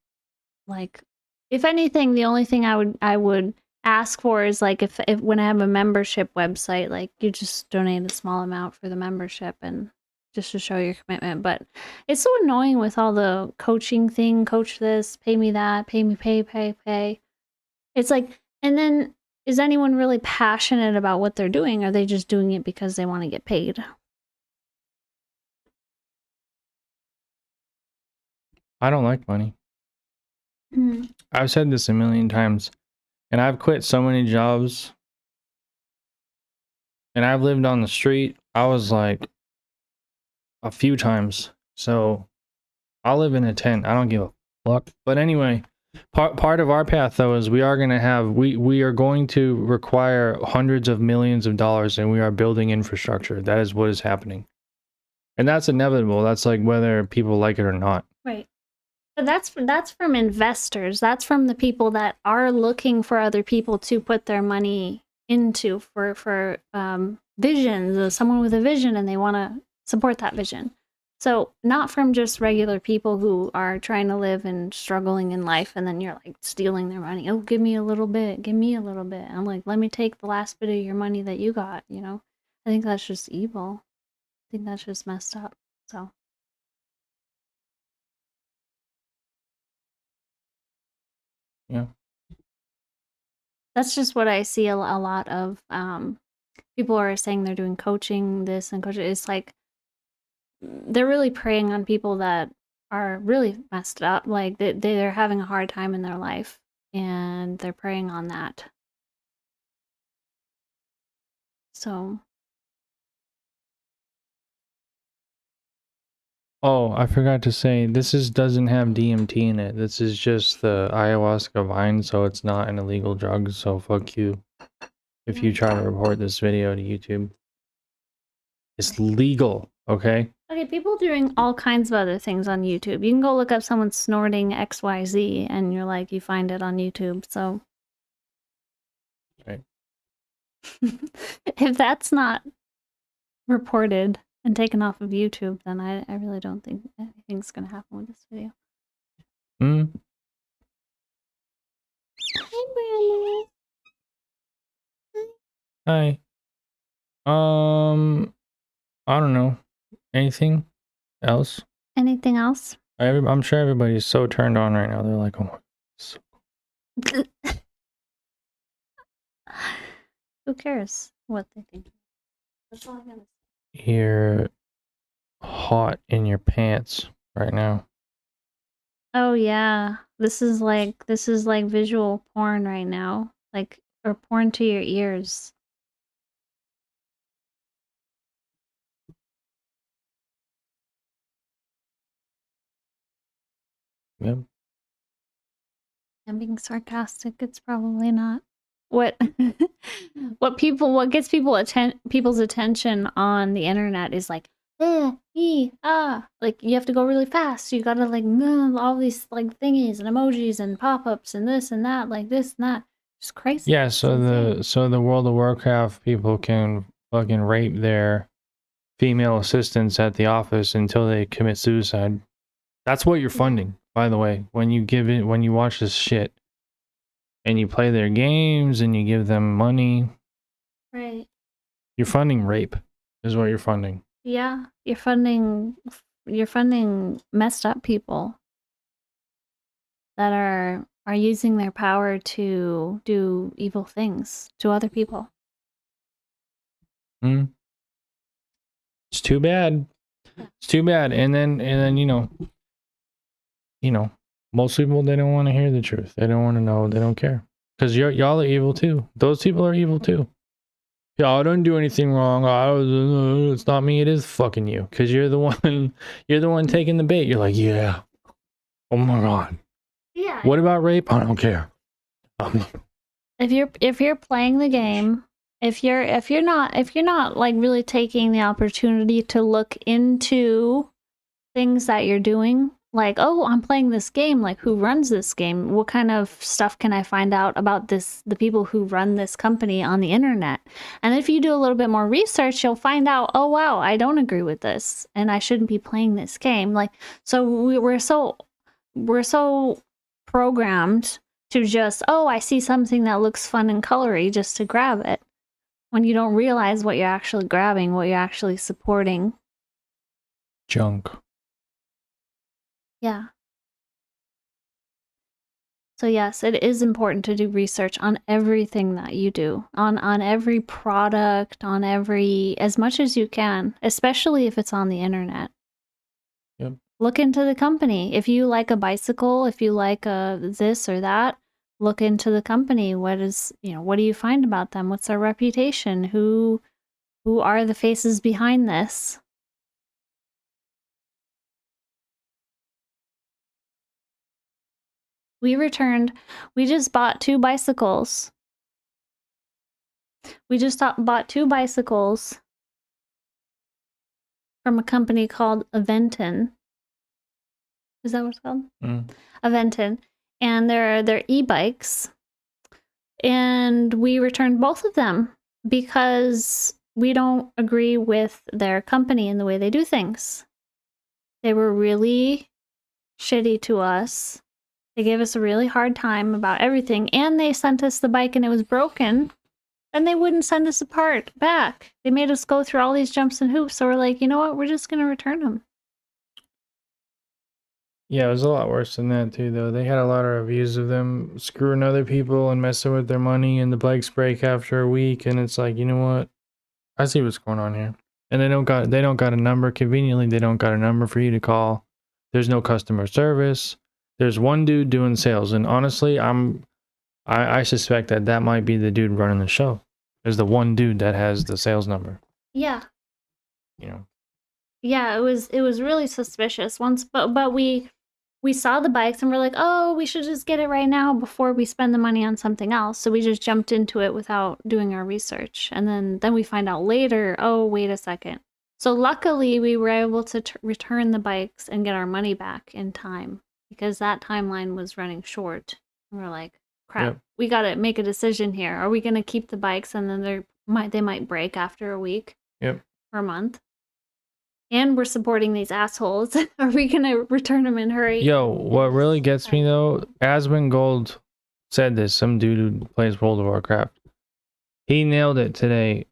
like, if anything, the only thing I would ask for is like if when I have a membership website, like you just donate a small amount for the membership and just to show your commitment. But it's so annoying with all the coaching thing, coach this, pay me that, pay me, pay. It's like, and then is anyone really passionate about what they're doing? Or are they just doing it because they want to get paid? I don't like money. Mm. I've said this a million times, and I've quit so many jobs, and I've lived on the street. I was like a few times. So I'll live in a tent. I don't give a fuck. But anyway, part of our path though is we are going to require hundreds of millions of dollars, and we are building infrastructure. That is what is happening. And that's inevitable. That's like whether people like it or not. Right. But that's from investors. That's from the people that are looking for other people to put their money into for visions. Someone with a vision, and they want to support that vision. So not from just regular people who are trying to live and struggling in life, and then you're like stealing their money. Oh, give me a little bit. Give me a little bit. And I'm like, let me take the last bit of your money that you got. You know, I think that's just evil. I think that's just messed up. So. Yeah. That's just what I see a lot of. People are saying they're doing coaching, this and coaching. It's like they're really preying on people that are really messed up. Like they're having a hard time in their life, and they're preying on that. So. Oh, I forgot to say, doesn't have DMT in it. This is just the ayahuasca vine, so it's not an illegal drug, so fuck you if you try to report this video to YouTube. It's legal, okay? Okay, people doing all kinds of other things on YouTube. You can go look up someone snorting XYZ, and you're like, you find it on YouTube, so. Right. If that's not reported and taken off of YouTube, then I really don't think anything's gonna happen with this video. Hmm. Hi, Hi. I don't know. Anything else? anything else? I'm sure everybody's so turned on right now. They're like, oh my. So Who cares what they think? That's all I gotta say. you're hot in your pants right now. Oh yeah, this is like visual porn right now, like, or porn to your ears. Yep. I'm being sarcastic. It's probably not. What what gets people's attention on the internet is like, like you have to go really fast. You gotta like all these like thingies and emojis and pop-ups and this and that, like this and that. It's crazy. Yeah, It's so insane. the World of Warcraft people can fucking rape their female assistants at the office until they commit suicide. That's what you're funding, by the way. When you watch this shit and you play their games and you give them money, Right. you're funding rape. Is what you're funding. Yeah, you're funding messed up people that are using their power to do evil things to other people. Hmm. It's too bad. It's too bad. And then you know, most people, they don't want to hear the truth. They don't want to know. They don't care. Because y'all are evil too. Those people are evil too. Yeah, I don't do anything wrong. It's not me. It is fucking you. Because you're the one. You're the one taking the bait. You're like, yeah. Oh my god. Yeah. What about rape? I don't care. If you're playing the game, if you're not like really taking the opportunity to look into things that you're doing, like, oh, I'm playing this game, like, who runs this game? What kind of stuff can I find out about the people who run this company on the internet? And if you do a little bit more research, you'll find out, oh wow, I don't agree with this and I shouldn't be playing this game. Like, so we're so programmed to just, oh, I see something that looks fun and colory, just to grab it, when you don't realize what you're actually grabbing, what you're actually supporting. Junk. Yeah. So yes, it is important to do research on everything that you do, on every product, on every, as much as you can, especially if it's on the internet. Yep. Look into the company. If you like a bicycle, if you like this or that, look into the company. What do you find about them? What's their reputation? Who are the faces behind this? We just bought 2 bicycles. We just bought 2 bicycles from a company called Aventon. Is that what it's called? Aventon. And they're e-bikes. And we returned both of them because we don't agree with their company and the way they do things. They were really shitty to us. They gave us a really hard time about everything, and they sent us the bike and it was broken, and they wouldn't send us a part back. They made us go through all these jumps and hoops, so we're like, you know what, we're just gonna return them. Yeah, it was a lot worse than that too, though. They had a lot of reviews of them screwing other people and messing with their money, and the bikes break after a week, and it's like, you know what? I see what's going on here. And they don't got a number. Conveniently, they don't got a number for you to call. There's no customer service. There's one dude doing sales, and honestly, I suspect that might be the dude running the show. There's the one dude that has the sales number. Yeah. You know. Yeah, it was really suspicious once, but we saw the bikes and we're like, oh, we should just get it right now before we spend the money on something else. So we just jumped into it without doing our research, and then we find out later, oh, wait a second. So luckily, we were able to return the bikes and get our money back in time, because that timeline was running short. And we're like, crap, we got to make a decision here. Are we going to keep the bikes and then they might break after a week? Yep. Or a month? And we're supporting these assholes. Are we going to return them in a hurry? Yo, what really gets me though, Asmongold said this, some dude who plays World of Warcraft. He nailed it today.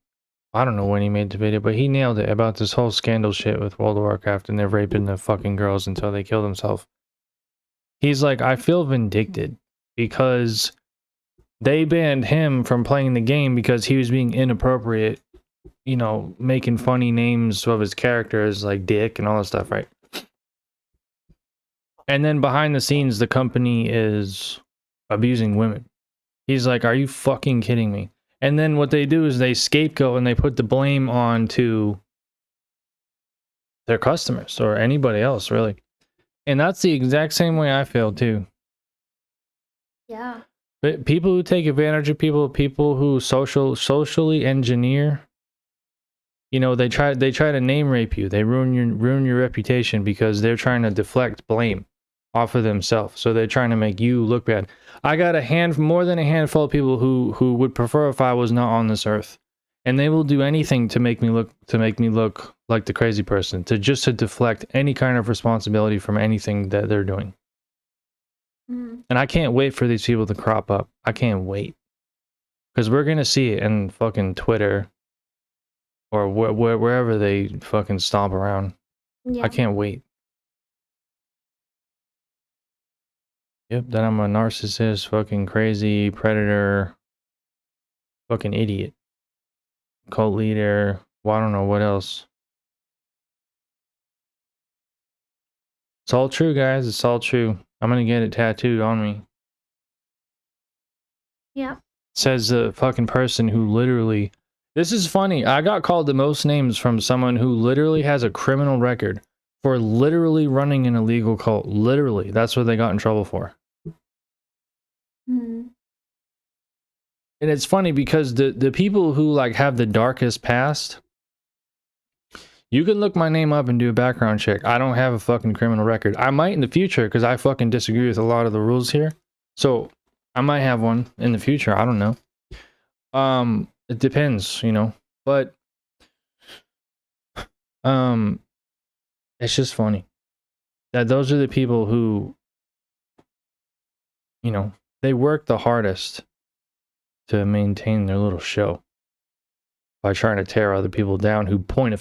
I don't know when he made the video, but he nailed it about this whole scandal shit with World of Warcraft, and they're raping the fucking girls until they kill themselves. He's like, I feel vindicted because they banned him from playing the game because he was being inappropriate, you know, making funny names of his characters like Dick and all that stuff, right? And then behind the scenes, the company is abusing women. He's like, are you fucking kidding me? And then what they do is they scapegoat and they put the blame on to their customers or anybody else, really. And that's the exact same way I feel too. Yeah. But people who take advantage of people who socially engineer, you know, they try to name rape you. They ruin your reputation because they're trying to deflect blame. off of themselves. So they're trying to make you look bad. I got more than a handful of people who would prefer if I was not on this earth. And they will do anything to make me look like the crazy person, to deflect any kind of responsibility from anything that they're doing. Mm. And I can't wait for these people to crop up. I can't wait. Because we're going to see it in fucking Twitter or wherever they fucking stomp around. Yeah. I can't wait. Yep, that I'm a narcissist, fucking crazy, predator, fucking idiot. Cult leader. Well, I don't know what else. It's all true, guys. It's all true. I'm gonna get it tattooed on me. Yep. Says the fucking person who literally... This is funny. I got called the most names from someone who literally has a criminal record for literally running an illegal cult. Literally. That's what they got in trouble for. Mm. And it's funny because the people who like have the darkest past, you can look my name up and do a background check. I don't have a fucking criminal record. I might in the future because I fucking disagree with a lot of the rules here. So I might have one in the future. I don't know. It depends, you know. But it's just funny that those are the people who, you know, they work the hardest to maintain their little show by trying to tear other people down who point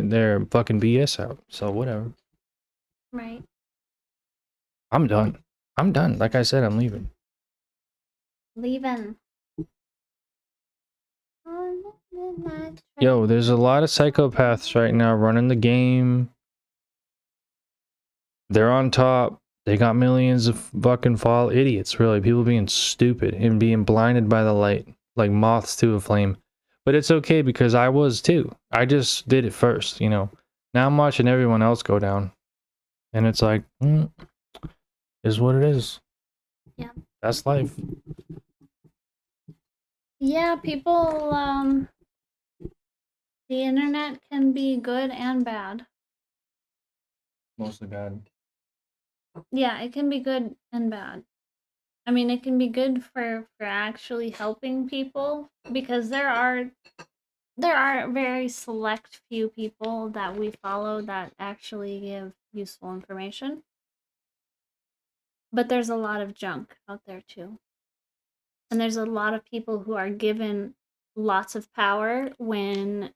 their fucking BS out. So whatever. Right. I'm done. Like I said, I'm leaving. Leaving. Yo, there's a lot of psychopaths right now running the game. They're on top. They got millions of fucking idiots, really. People being stupid and being blinded by the light, like moths to a flame. But it's okay because I was too. I just did it first, you know. Now I'm watching everyone else go down. And it's like, is what it is. Yeah. That's life. Yeah, people, the internet can be good and bad. Mostly bad. Yeah, it can be good and bad. I mean, it can be good for actually helping people because there are very select few people that we follow that actually give useful information. But there's a lot of junk out there too. And there's a lot of people who are given lots of power when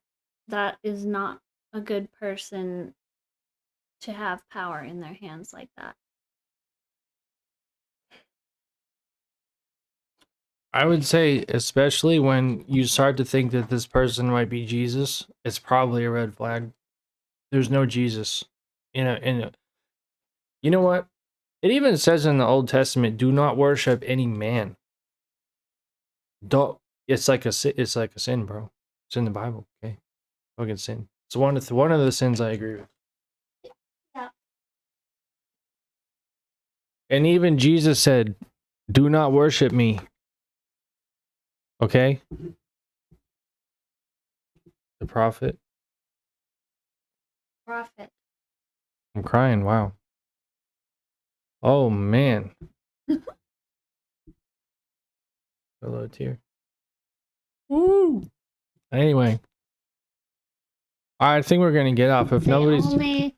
that is not a good person to have power in their hands like that. I would say, especially when you start to think that this person might be Jesus, it's probably a red flag. There's no Jesus. You know what? It even says in the Old Testament, "Do not worship any man." Don't. It's like a sin, bro. It's in the Bible. Okay, fucking sin. It's one of the sins I agree with. Yeah. And even Jesus said, "Do not worship me." Okay. The prophet. Profit. I'm crying. Wow. Oh man. Hello, tear. Woo. Anyway, I think we're gonna get off. If nobody's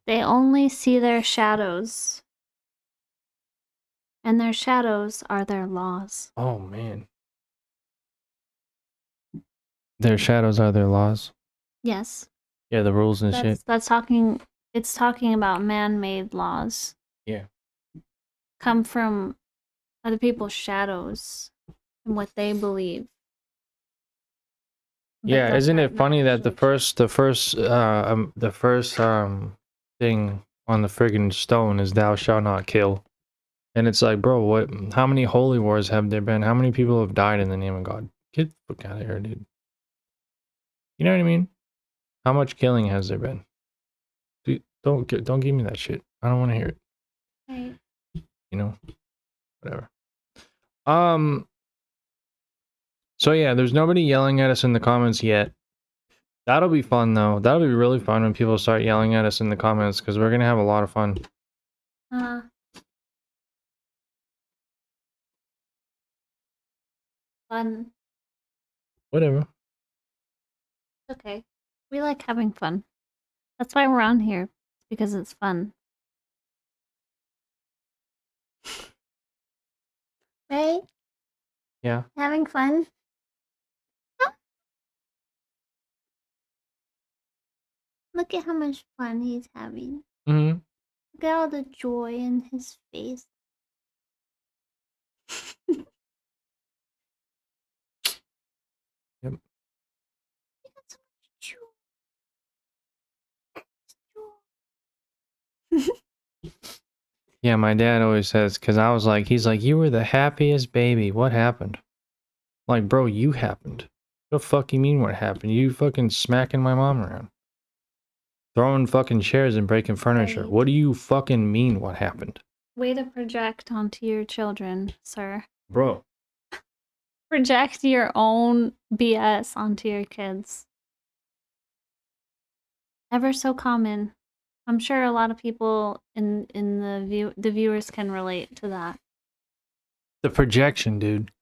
They only see their shadows, and their shadows are their laws. Oh man. Their shadows are their laws. Yes. Yeah, the rules and shit. That's talking. It's talking about man-made laws. Yeah. Come from other people's shadows and what they believe. But Yeah, isn't it not funny that the actually first thing on the friggin' stone is "Thou shalt not kill," and it's like, bro, what? How many holy wars have there been? How many people have died in the name of God? Get the fuck out of here, dude. You know what I mean? How much killing has there been? Dude, don't give me that shit. I don't want to hear it. Right. You know, whatever. So yeah, there's nobody yelling at us in the comments yet. That'll be fun though. That'll be really fun when people start yelling at us in the comments because we're gonna have a lot of fun. Fun. Whatever. Okay. We like having fun. That's why we're on here. Because it's fun. Right? Yeah. Having fun? Look at how much fun he's having. Mm-hmm. Look at all the joy in his face. Yep. He got so much joy. Yeah, my dad always says, because I was like, he's like, you were the happiest baby. What happened? I'm like, bro, you happened. What the fuck you mean what happened? You fucking smacking my mom around. Throwing fucking chairs and breaking furniture. Right. What do you fucking mean what happened? Way to project onto your children, sir. Bro. Project your own BS onto your kids. Ever so common. I'm sure a lot of people in the viewers can relate to that. The projection, dude.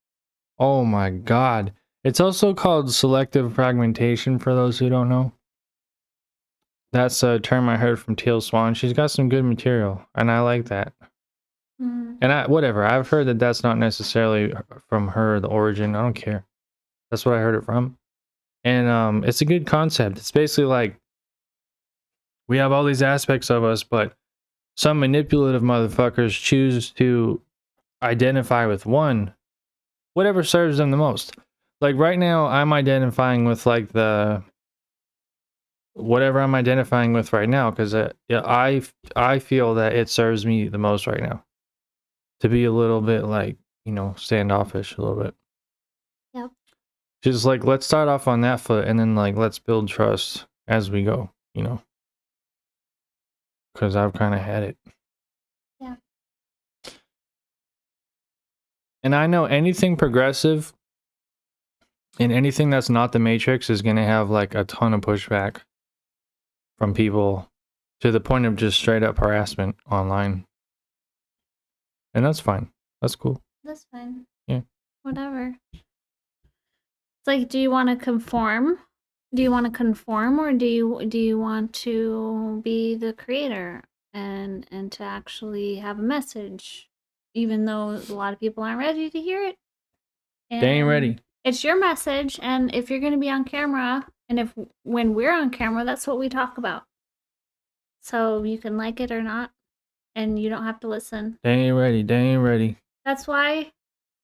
Oh my god. It's also called selective fragmentation for those who don't know. That's a term I heard from Teal Swan. She's got some good material, and I like that. And whatever, I've heard that that's not necessarily from her, the origin. I don't care. That's what I heard it from. And it's a good concept. It's basically like we have all these aspects of us, but some manipulative motherfuckers choose to identify with one, whatever serves them the most. Like right now, I'm identifying with like the whatever I'm identifying with right now, because I feel that it serves me the most right now. To be a little bit like, you know, standoffish a little bit. Yep. Just like, let's start off on that foot and then like, let's build trust as we go, you know? Because I've kind of had it. Yeah. And I know anything progressive and anything that's not the Matrix is going to have like a ton of pushback from people to the point of just straight up harassment online. And that's fine. That's cool. That's fine. Yeah. Whatever. It's like, do you want to conform? Do you want to conform, or do you want to be the creator and to actually have a message, even though a lot of people aren't ready to hear it? They ain't ready. It's your message, and if you're going to be on camera, and when we're on camera, that's what we talk about. So you can like it or not, and you don't have to listen. They ain't ready. They ain't ready. That's why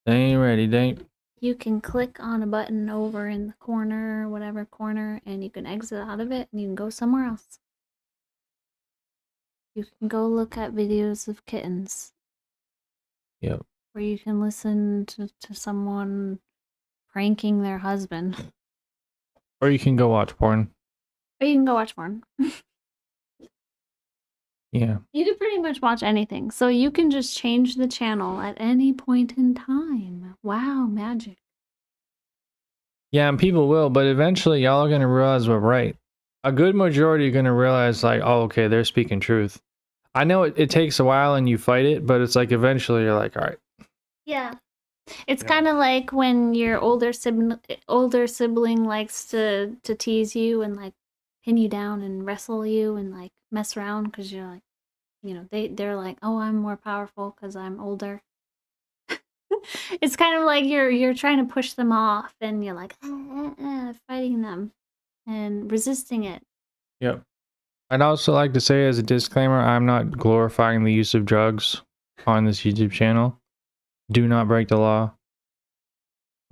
They ain't ready. They ain't. you can click on a button over in the corner, whatever corner, and you can exit out of it and you can go somewhere else. You can go look at videos of kittens. Yep. Or you can listen to someone pranking their husband. Or you can go watch porn. Or you can go watch porn. Yeah. You can pretty much watch anything. So you can just change the channel at any point in time. Wow, magic. Yeah, and people will, but eventually y'all are going to realize we're right. A good majority are going to realize like, oh, okay, they're speaking truth. I know it takes a while and you fight it, but it's like eventually you're like, all right. Yeah. It's Yeah. kind of like when your older sibling likes to tease you and like pin you down and wrestle you and like mess around because you're like, you know, they're like, oh, I'm more powerful because I'm older. It's kind of like you're trying to push them off and you're like fighting them and resisting it. Yep. I'd also like to say as a disclaimer, I'm not glorifying the use of drugs on this YouTube channel. Do not break the law.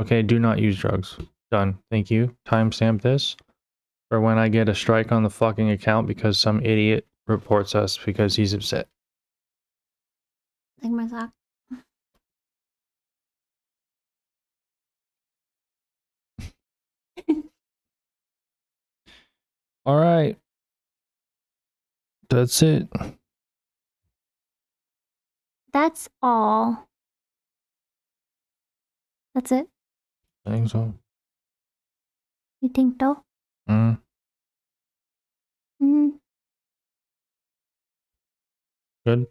Okay, do not use drugs. Done. Thank you. Timestamp this for when I get a strike on the fucking account because some idiot reports us because he's upset. Like my sock. All right. That's it. That's all. That's it. I think so. You think so? Mm. Mhm. Good.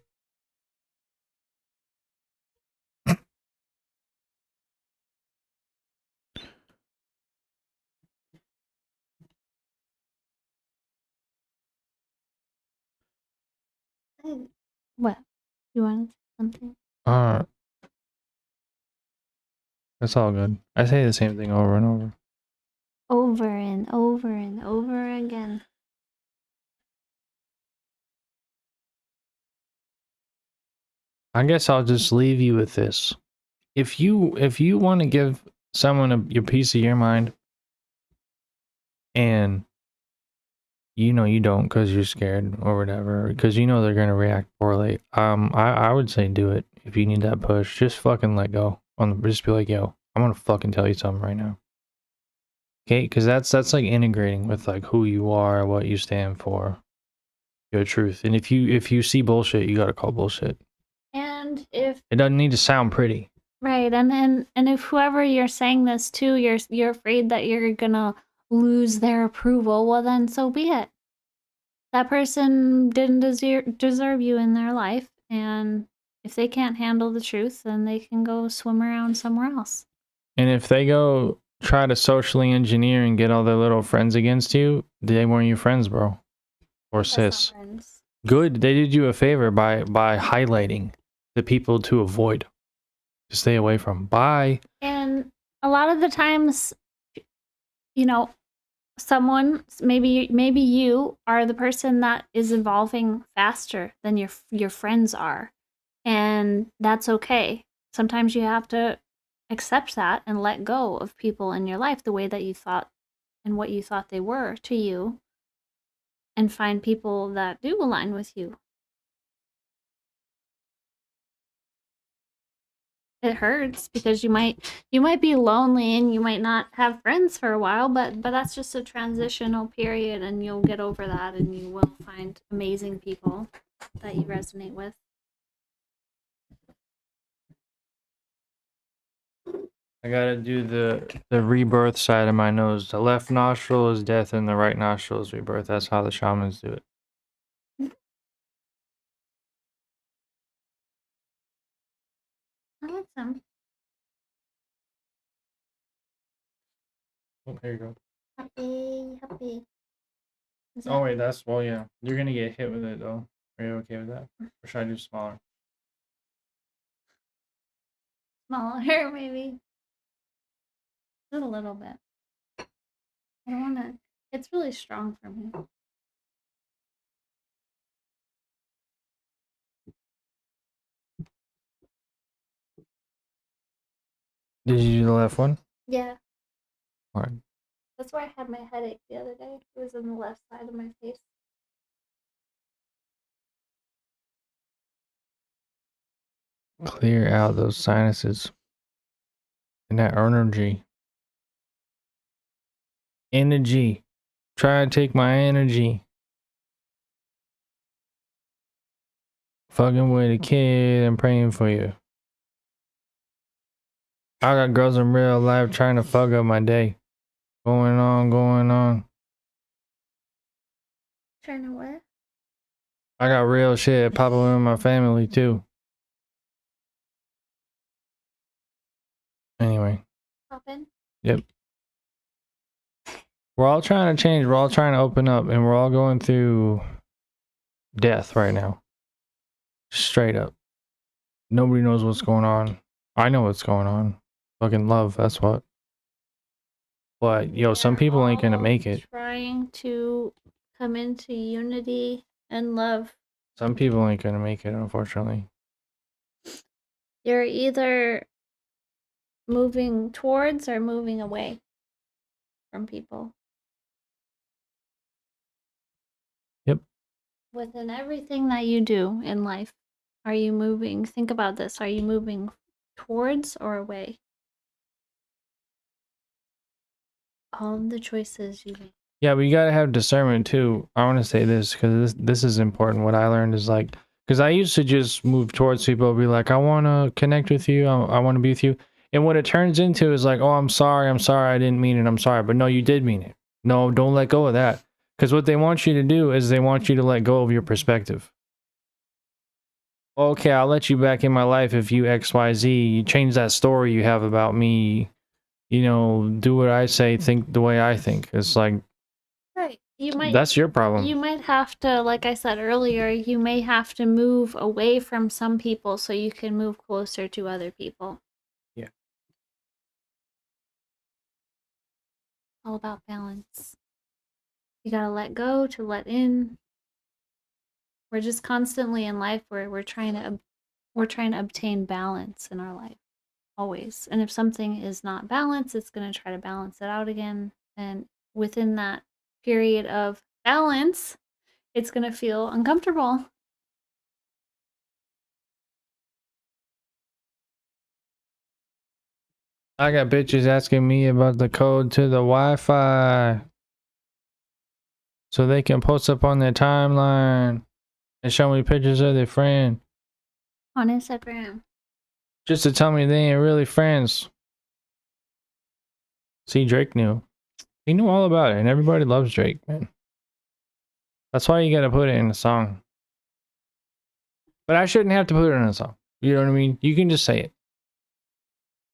What? You want something? Uh, it's all good. I say the same thing over and over. Over and over and over again. I guess I'll just leave you with this. If you want to give someone your piece of your mind, and you know you don't because you're scared or whatever, because you know they're gonna react poorly. I would say do it if you need that push. Just fucking let go. Just be like, yo, I'm gonna fucking tell you something right now. Okay, because that's like integrating with like who you are, what you stand for, your truth. And if you see bullshit, you gotta call bullshit. And if It doesn't need to sound pretty. right, and if whoever you're saying this to, you're afraid that you're gonna lose their approval, well then so be it. That person didn't deserve you in their life, and if they can't handle the truth, then they can go swim around somewhere else. And if they go try to socially engineer and get all their little friends against you, they weren't your friends, bro. Or That's not sis. friends. Good. They did you a favor by highlighting the people to avoid, to stay away from. Bye. And a lot of the times, you know, someone maybe you are the person that is evolving faster than your friends are, and that's okay. Sometimes you have to accept that and let go of people in your life the way that you thought and what you thought they were to you, and find people that do align with you. It hurts because you might be lonely and you might not have friends for a while, but that's just a transitional period, and you'll get over that, and you will find amazing people that you resonate with. I gotta do the rebirth side of my nose. The left nostril is death and the right nostril is rebirth. That's how the shamans do it. I want some. Oh, there you go. Happy. Oh wait, that's well yeah. You're gonna get hit with it though. Are you okay with that? Or should I do smaller? Smaller, maybe. Just a little bit. I don't want to. It's really strong for me. Did you do the left one? Yeah. Alright. That's why I had my headache the other day. It was on the left side of my face. Clear out those sinuses. And that energy. Energy. Try to take my energy. Fucking with a kid and praying for you. I got girls in real life trying to fuck up my day. Going on. Trying to what? I got real shit popping in my family too. Anyway. Poppin'? Yep. We're all trying to change. We're all trying to open up, and we're all going through death right now. Straight up. Nobody knows what's going on. I know what's going on. Fucking love, that's what. But, yo, some people ain't gonna make it. Trying to come into unity and love. Some people ain't gonna make it, unfortunately. You're either moving towards or moving away from people. Yep. Within everything that you do in life, are you moving? Think about this. Are you moving towards or away? All of the choices you make. Yeah, but you gotta have discernment too. I want to say this because this is important. What I learned is like, because I used to just move towards people, be like, I want to connect with you, I want to be with you, and what it turns into is like, oh, I'm sorry, I didn't mean it, I'm sorry, but no, you did mean it. No, don't let go of that, Because what they want you to do is they want you to let go of your perspective. Okay, I'll let you back in my life if you XYZ. You change that story you have about me. You know, do what I say, think the way I think. It's like, Right. You might that's your problem. you might have to, like I said earlier, you may have to move away from some people so you can move closer to other people. Yeah. All about balance. You gotta let go to let in. We're just constantly in life where we're trying to obtain balance in our life. Always. And if something is not balanced, it's going to try to balance it out again. And within that period of balance, it's going to feel uncomfortable. I got bitches asking me about the code to the Wi-Fi so they can post up on their timeline and show me pictures of their friend On Instagram. just to tell me they ain't really friends. See, Drake knew. He knew all about it, and everybody loves Drake, man. That's why you gotta put it in a song. But I shouldn't have to put it in a song. You know what I mean? You can just say it.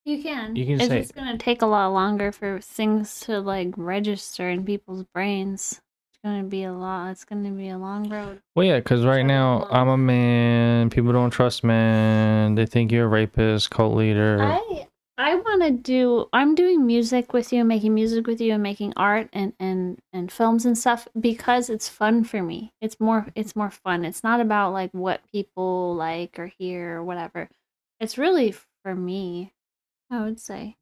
You can. You can it's say just going to take a lot longer for things to like register in people's brains. It's going to be a lot. It's going to be a long road. Well, yeah, because right now I'm a man. People don't trust men. They think you're a rapist, cult leader. I want to do. I'm doing music with you, making music with you, and making art and films and stuff because it's fun for me. It's more fun. It's not about like what people like or hear or whatever. It's really for me. I would say,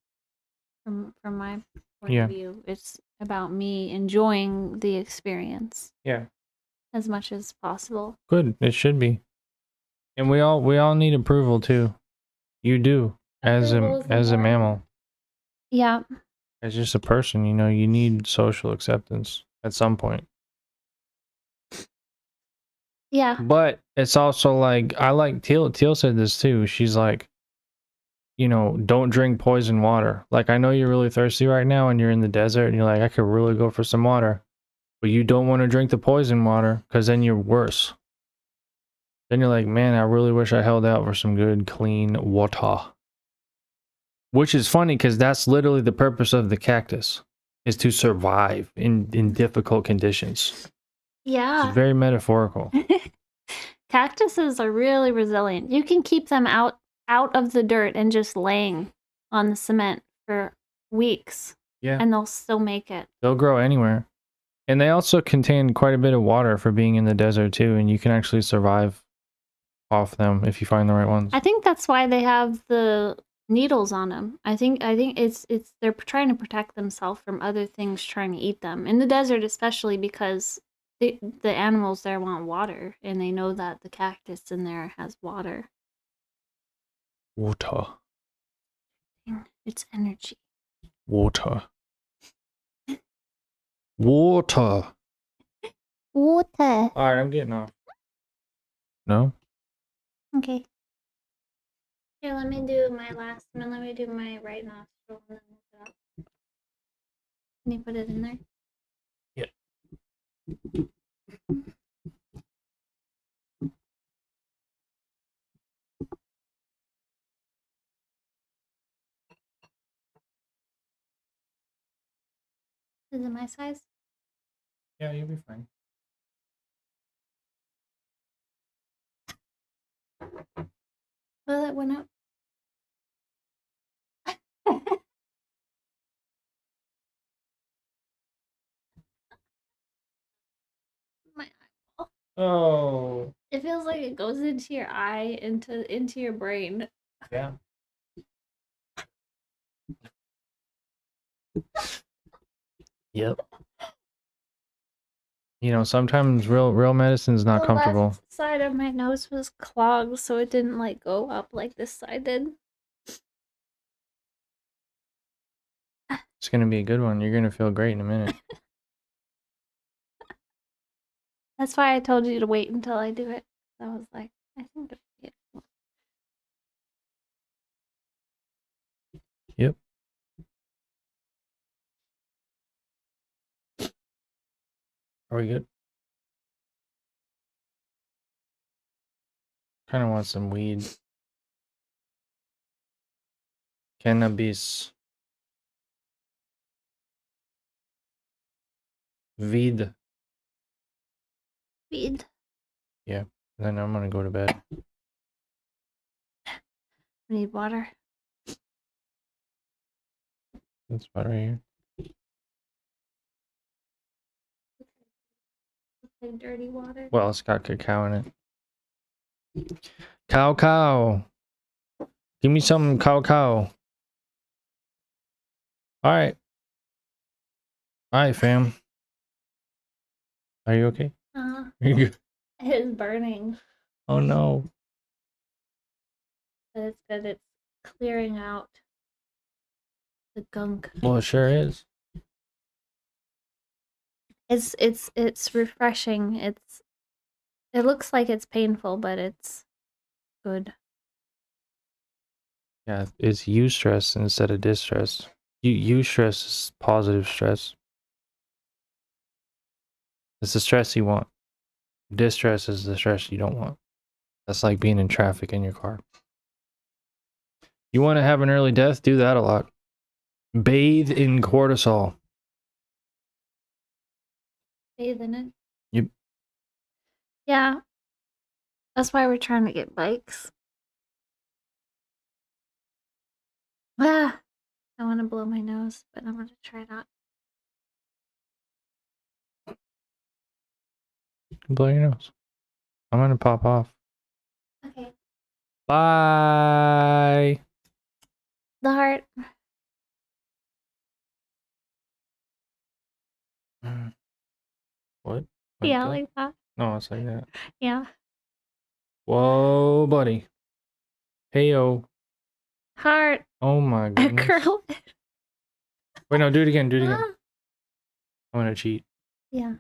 from my point Yeah. of view, it's about me enjoying the experience Yeah. as much as possible. Good. It should be. And we all need approval too. You do as Approval is a important. mammal. Yeah. As just a person, you know, you need social acceptance at some point. Yeah. But it's also like I like Teal. Teal said this too. She's like, you know, don't drink poison water. Like I know you're really thirsty right now and you're in the desert and you're like, I could really go for some water. But you don't want to drink the poison water because then you're worse. Then you're like, man, I really wish I held out for some good, clean water. Which is funny because that's literally the purpose of the cactus, is to survive in difficult conditions. Yeah. It's very metaphorical. Cactuses are really resilient. You can keep them out of the dirt and just laying on the cement for weeks. Yeah. And they'll still make it. They'll grow anywhere. And they also contain quite a bit of water for being in the desert too, and you can actually survive off them if you find the right ones. I think that's why they have the needles on them. I think it's they're trying to protect themselves from other things trying to eat them. In the desert especially because the animals there want water and they know that the cactus in there has water. Water. It's energy. Water. Water. Water. Alright, I'm getting off. No? Okay. Here, let me do my last one. Let me do my right nostril and then look it up. Can you put it in there? Yeah. Is it my size? Yeah, you'll be fine. Well, it went up. My eyeball. Oh. It feels like it goes into your eye, into your brain. Yeah. Yep. You know, sometimes real medicine's not comfortable. The left side of my nose was clogged, so it didn't like go up like this side did. It's gonna be a good one. You're gonna feel great in a minute. That's why I told you to wait until I do it. I was like, I think it'll be it. Yep. Are we good? Kind of want some weed. Cannabis. Weed. Feed. Yeah. Then I'm gonna go to bed. We need water. That's about right here. Like dirty water. Well, it's got cacao in it. Cow. Give me some cow. Alright. Alright, fam. Are you okay? Uh, Are you good? it is burning, Oh no. but it's good. It's clearing out the gunk. Well, it sure is. It's refreshing. It looks like it's painful, but it's good. Yeah, it's eustress instead of distress. Eustress is positive stress. It's the stress you want. Distress is the stress you don't want. That's like being in traffic in your car. You want to have an early death? Do that a lot. Bathe in cortisol. Bathe in it. Yep. Yeah. That's why we're trying to get bikes. Ah, I want to blow my nose, but I'm gonna try not. Blow your nose. I'm gonna pop off. Okay. Bye. The heart. What? Yeah, that? like that. No, it's like that. Yeah. Whoa, buddy. Heyo. Heart. Oh my goodness. Curl. Wait, no, do it again. Do it again. Ah. I'm gonna cheat. Yeah.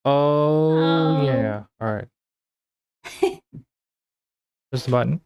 Oh, Oh. yeah. All right. Press the button.